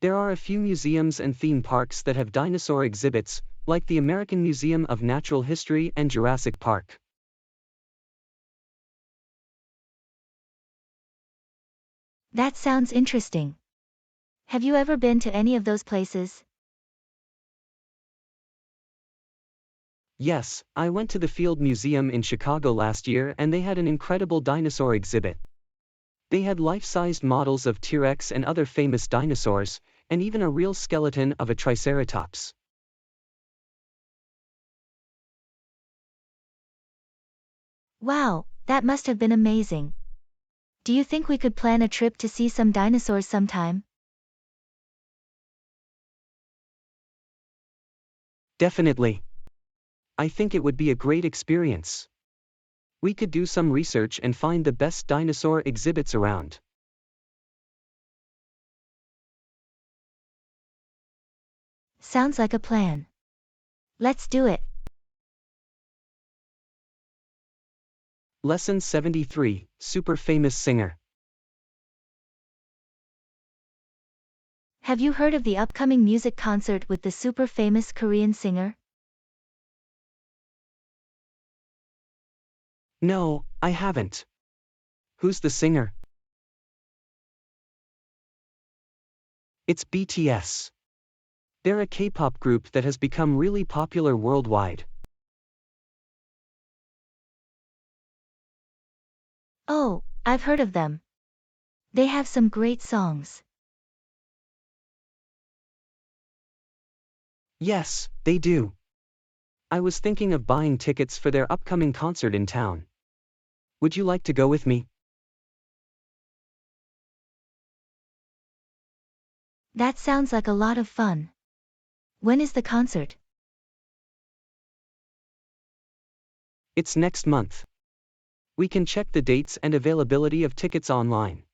There are a few museums and theme parks that have dinosaur exhibits, like the American Museum of Natural History and Jurassic Park. That sounds interesting. Have you ever been to any of those places? Yes, I went to the Field Museum in Chicago last year and they had an incredible dinosaur exhibit. They had life-sized models of T-Rex and other famous dinosaurs, and even a real skeleton of a Triceratops. Wow, that must have been amazing. Do you think we could plan a trip to see some dinosaurs sometime? Definitely. I think it would be a great experience. We could do some research and find the best dinosaur exhibits around. Sounds like a plan. Let's do it. Lesson 73, Super Famous Singer. Have you heard of the upcoming music concert with the super famous Korean singer? No, I haven't. Who's the singer? It's BTS. They're a K-pop group that has become really popular worldwide. Oh, I've heard of them. They have some great songs. Yes, they do. I was thinking of buying tickets for their upcoming concert in town. Would you like to go with me? That sounds like a lot of fun. When is the concert? It's next month. We can check the dates and availability of tickets online.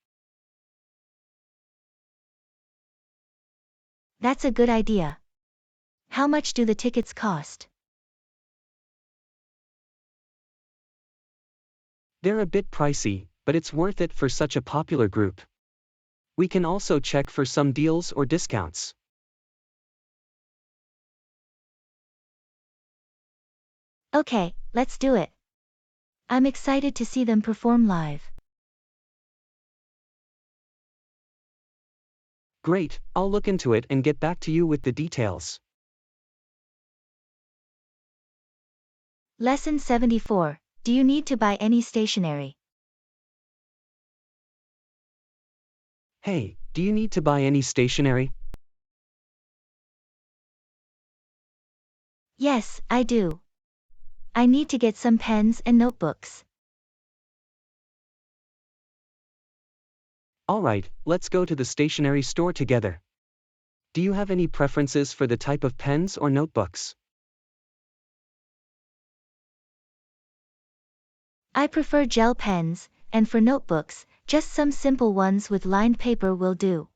That's a good idea. How much do the tickets cost? They're a bit pricey, but it's worth it for such a popular group. We can also check for some deals or discounts. Okay, let's do it. I'm excited to see them perform live. Great, I'll look into it and get back to you with the details. Lesson 74. Do you need to buy any stationery? Hey, do you need to buy any stationery? Yes, I do. I need to get some pens and notebooks. Alright, let's go to the stationery store together. Do you have any preferences for the type of pens or notebooks? I prefer gel pens, and for notebooks, just some simple ones with lined paper will do.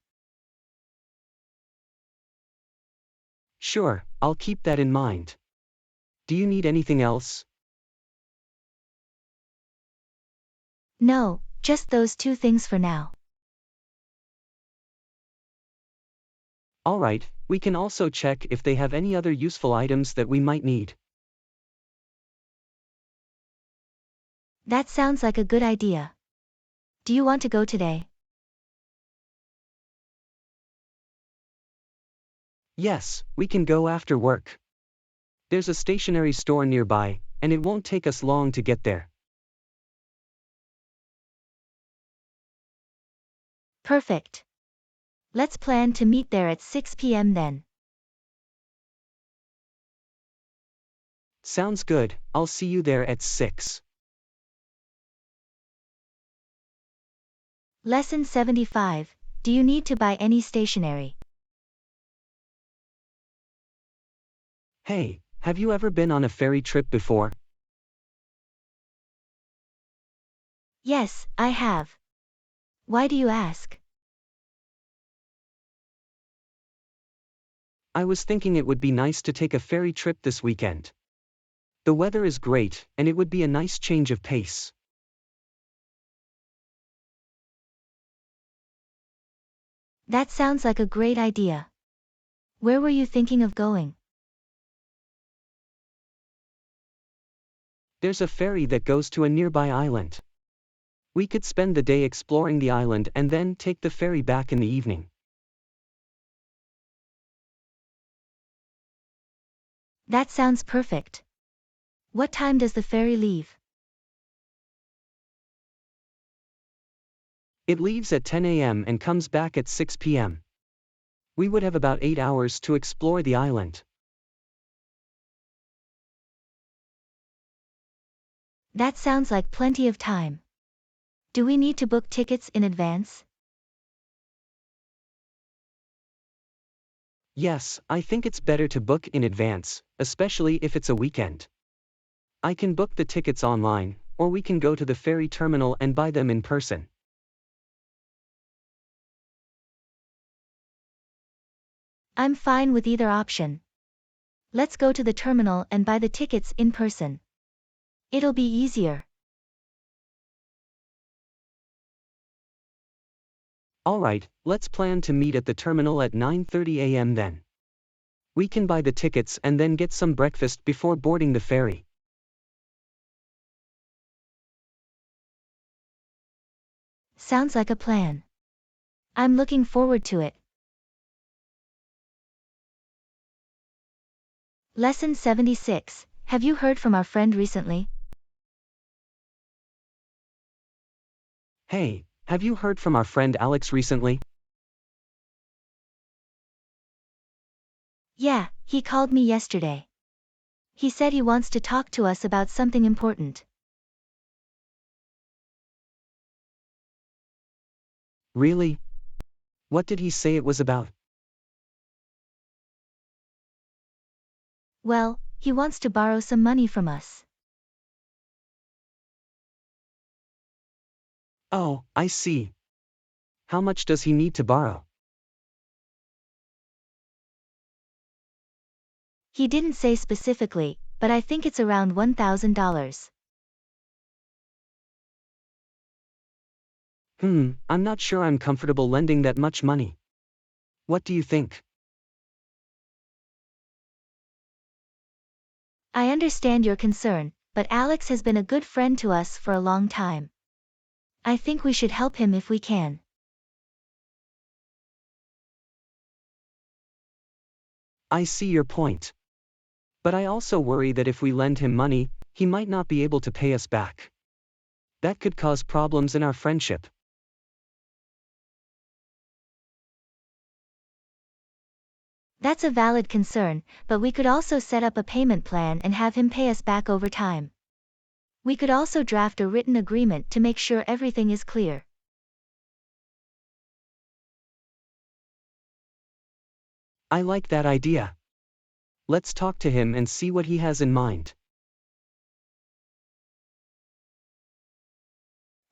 Sure, I'll keep that in mind. Do you need anything else? No, just those two things for now. Alright, we can also check if they have any other useful items that we might need. That sounds like a good idea. Do you want to go today? Yes, we can go after work. There's a stationery store nearby, and it won't take us long to get there. Perfect. Let's plan to meet there at 6 p.m. then. Sounds good, I'll see you there at 6. Lesson 75. Do you need to buy any stationery? Hey, have you ever been on a ferry trip before? Yes, I have. Why do you ask? I was thinking it would be nice to take a ferry trip this weekend. The weather is great, and it would be a nice change of pace. That sounds like a great idea. Where were you thinking of going? There's a ferry that goes to a nearby island. We could spend the day exploring the island and then take the ferry back in the evening. That sounds perfect. What time does the ferry leave? It leaves at 10 a.m. and comes back at 6 p.m. We would have about 8 hours to explore the island. That sounds like plenty of time. Do we need to book tickets in advance? Yes, I think it's better to book in advance, especially if it's a weekend. I can book the tickets online, or we can go to the ferry terminal and buy them in person. I'm fine with either option. Let's go to the terminal and buy the tickets in person. It'll be easier. Alright, let's plan to meet at the terminal at 9:30 a.m. then. We can buy the tickets and then get some breakfast before boarding the ferry. Sounds like a plan. I'm looking forward to it. Lesson 76. Have you heard from our friend recently? Hey, have you heard from our friend Alex recently? Yeah, he called me yesterday. He said he wants to talk to us about something important. Really? What did he say it was about? Well, he wants to borrow some money from us. Oh, I see. How much does he need to borrow? He didn't say specifically, but I think it's around $1,000. I'm not sure I'm comfortable lending that much money. What do you think? I understand your concern, but Alex has been a good friend to us for a long time. I think we should help him if we can. I see your point. But I also worry that if we lend him money, he might not be able to pay us back. That could cause problems in our friendship. That's a valid concern, but we could also set up a payment plan and have him pay us back over time. We could also draft a written agreement to make sure everything is clear. I like that idea. Let's talk to him and see what he has in mind.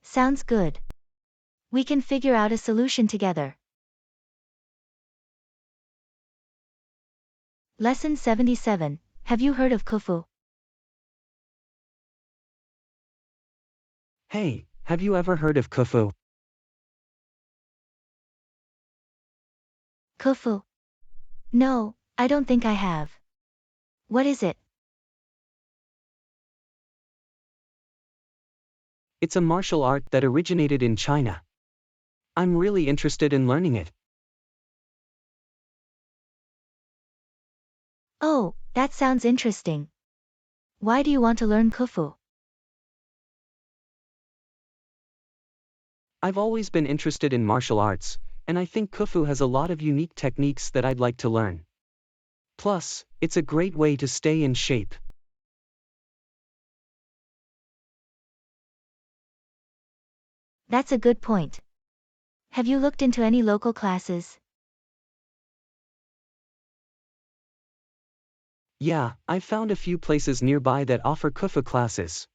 Sounds good. We can figure out a solution together. Lesson 77. Have you heard of Khufu? Hey, have you ever heard of Khufu? Khufu? No, I don't think I have. What is it? It's a martial art that originated in China. I'm really interested in learning it. Oh, that sounds interesting. Why do you want to learn Khufu? I've always been interested in martial arts, and I think Khufu has a lot of unique techniques that I'd like to learn. Plus, it's a great way to stay in shape. That's a good point. Have you looked into any local classes? Yeah, I've found a few places nearby that offer Khufu classes.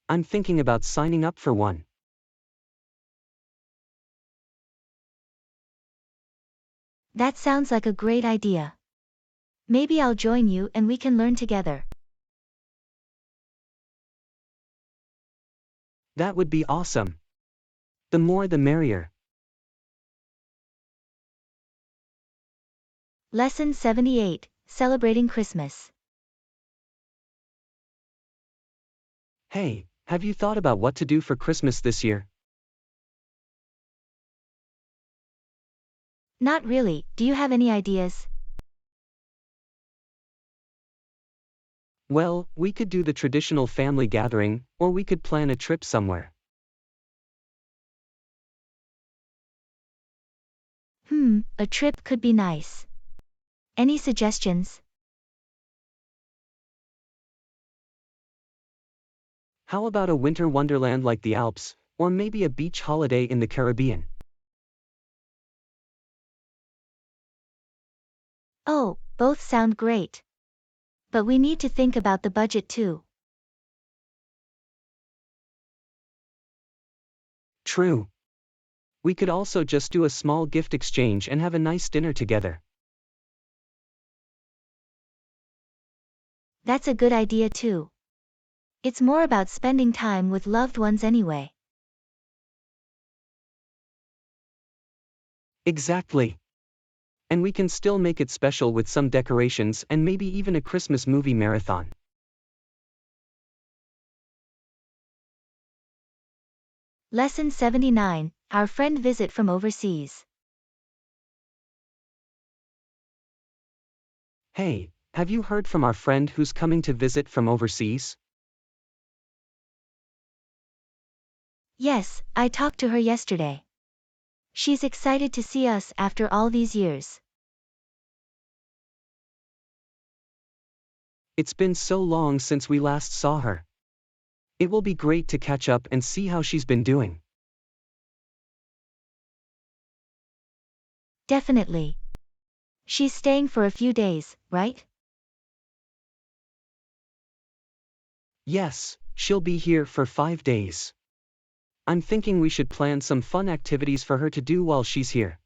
I'm thinking about signing up for one. That sounds like a great idea. Maybe I'll join you and we can learn together. That would be awesome. The more the merrier. Lesson 78. Celebrating Christmas. Hey, have you thought about what to do for Christmas this year? Not really, do you have any ideas? Well, we could do the traditional family gathering, or we could plan a trip somewhere. A trip could be nice. Any suggestions? How about a winter wonderland like the Alps, or maybe a beach holiday in the Caribbean? Oh, both sound great. But we need to think about the budget too. True. We could also just do a small gift exchange and have a nice dinner together. That's a good idea too. It's more about spending time with loved ones anyway. Exactly. And we can still make it special with some decorations and maybe even a Christmas movie marathon. Lesson 79. Our friend visit from overseas. Hey, have you heard from our friend who's coming to visit from overseas? Yes, I talked to her yesterday. She's excited to see us after all these years. It's been so long since we last saw her. It will be great to catch up and see how she's been doing. Definitely. She's staying for a few days, right? Yes, she'll be here for 5 days. I'm thinking we should plan some fun activities for her to do while she's here.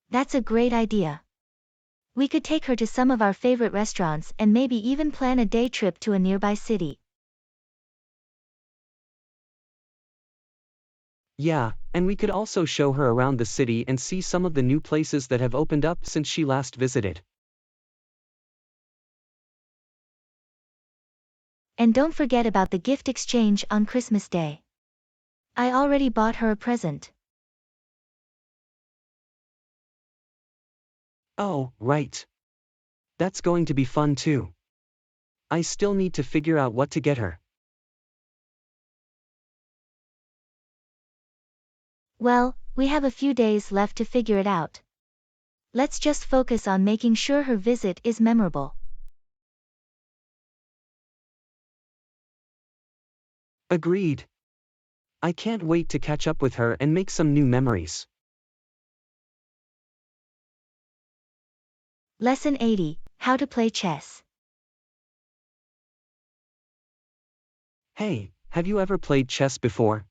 That's a great idea. We could take her to some of our favorite restaurants and maybe even plan a day trip to a nearby city. Yeah, and we could also show her around the city and see some of the new places that have opened up since she last visited. And don't forget about the gift exchange on Christmas Day. I already bought her a present. Oh, right. That's going to be fun too. I still need to figure out what to get her. Well, we have a few days left to figure it out. Let's just focus on making sure her visit is memorable. Agreed. I can't wait to catch up with her and make some new memories. Lesson 80, How to Play Chess. Hey, have you ever played chess before?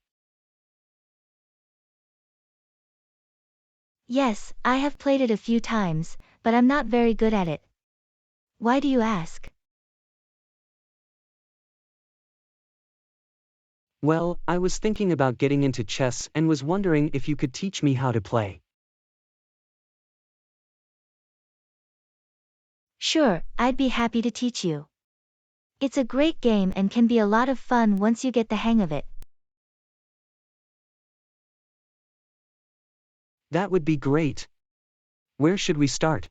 Yes, I have played it a few times, but I'm not very good at it. Why do you ask? Well, I was thinking about getting into chess and was wondering if you could teach me how to play. Sure, I'd be happy to teach you. It's a great game and can be a lot of fun once you get the hang of it. That would be great. Where should we start?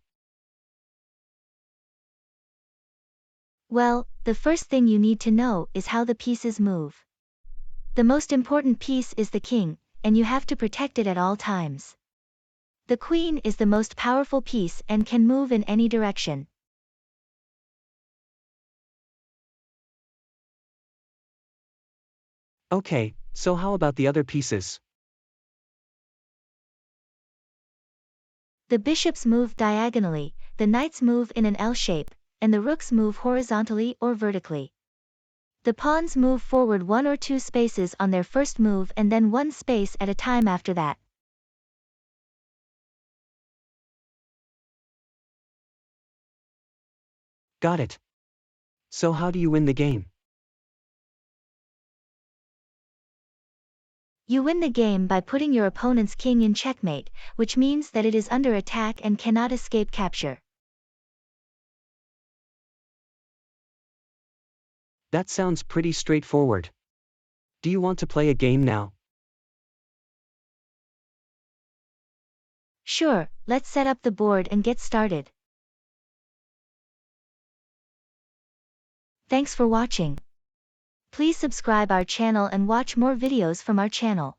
Well, the first thing you need to know is how the pieces move. The most important piece is the king, and you have to protect it at all times. The queen is the most powerful piece and can move in any direction. Okay, so how about the other pieces? The bishops move diagonally, the knights move in an L shape, and the rooks move horizontally or vertically. The pawns move forward 1 or 2 spaces on their first move and then 1 space at a time after that. Got it. So how do you win the game? You win the game by putting your opponent's king in checkmate, which means that it is under attack and cannot escape capture. That sounds pretty straightforward. Do you want to play a game now? Sure, let's set up the board and get started. Thanks for watching. Please subscribe our channel and watch more videos from our channel.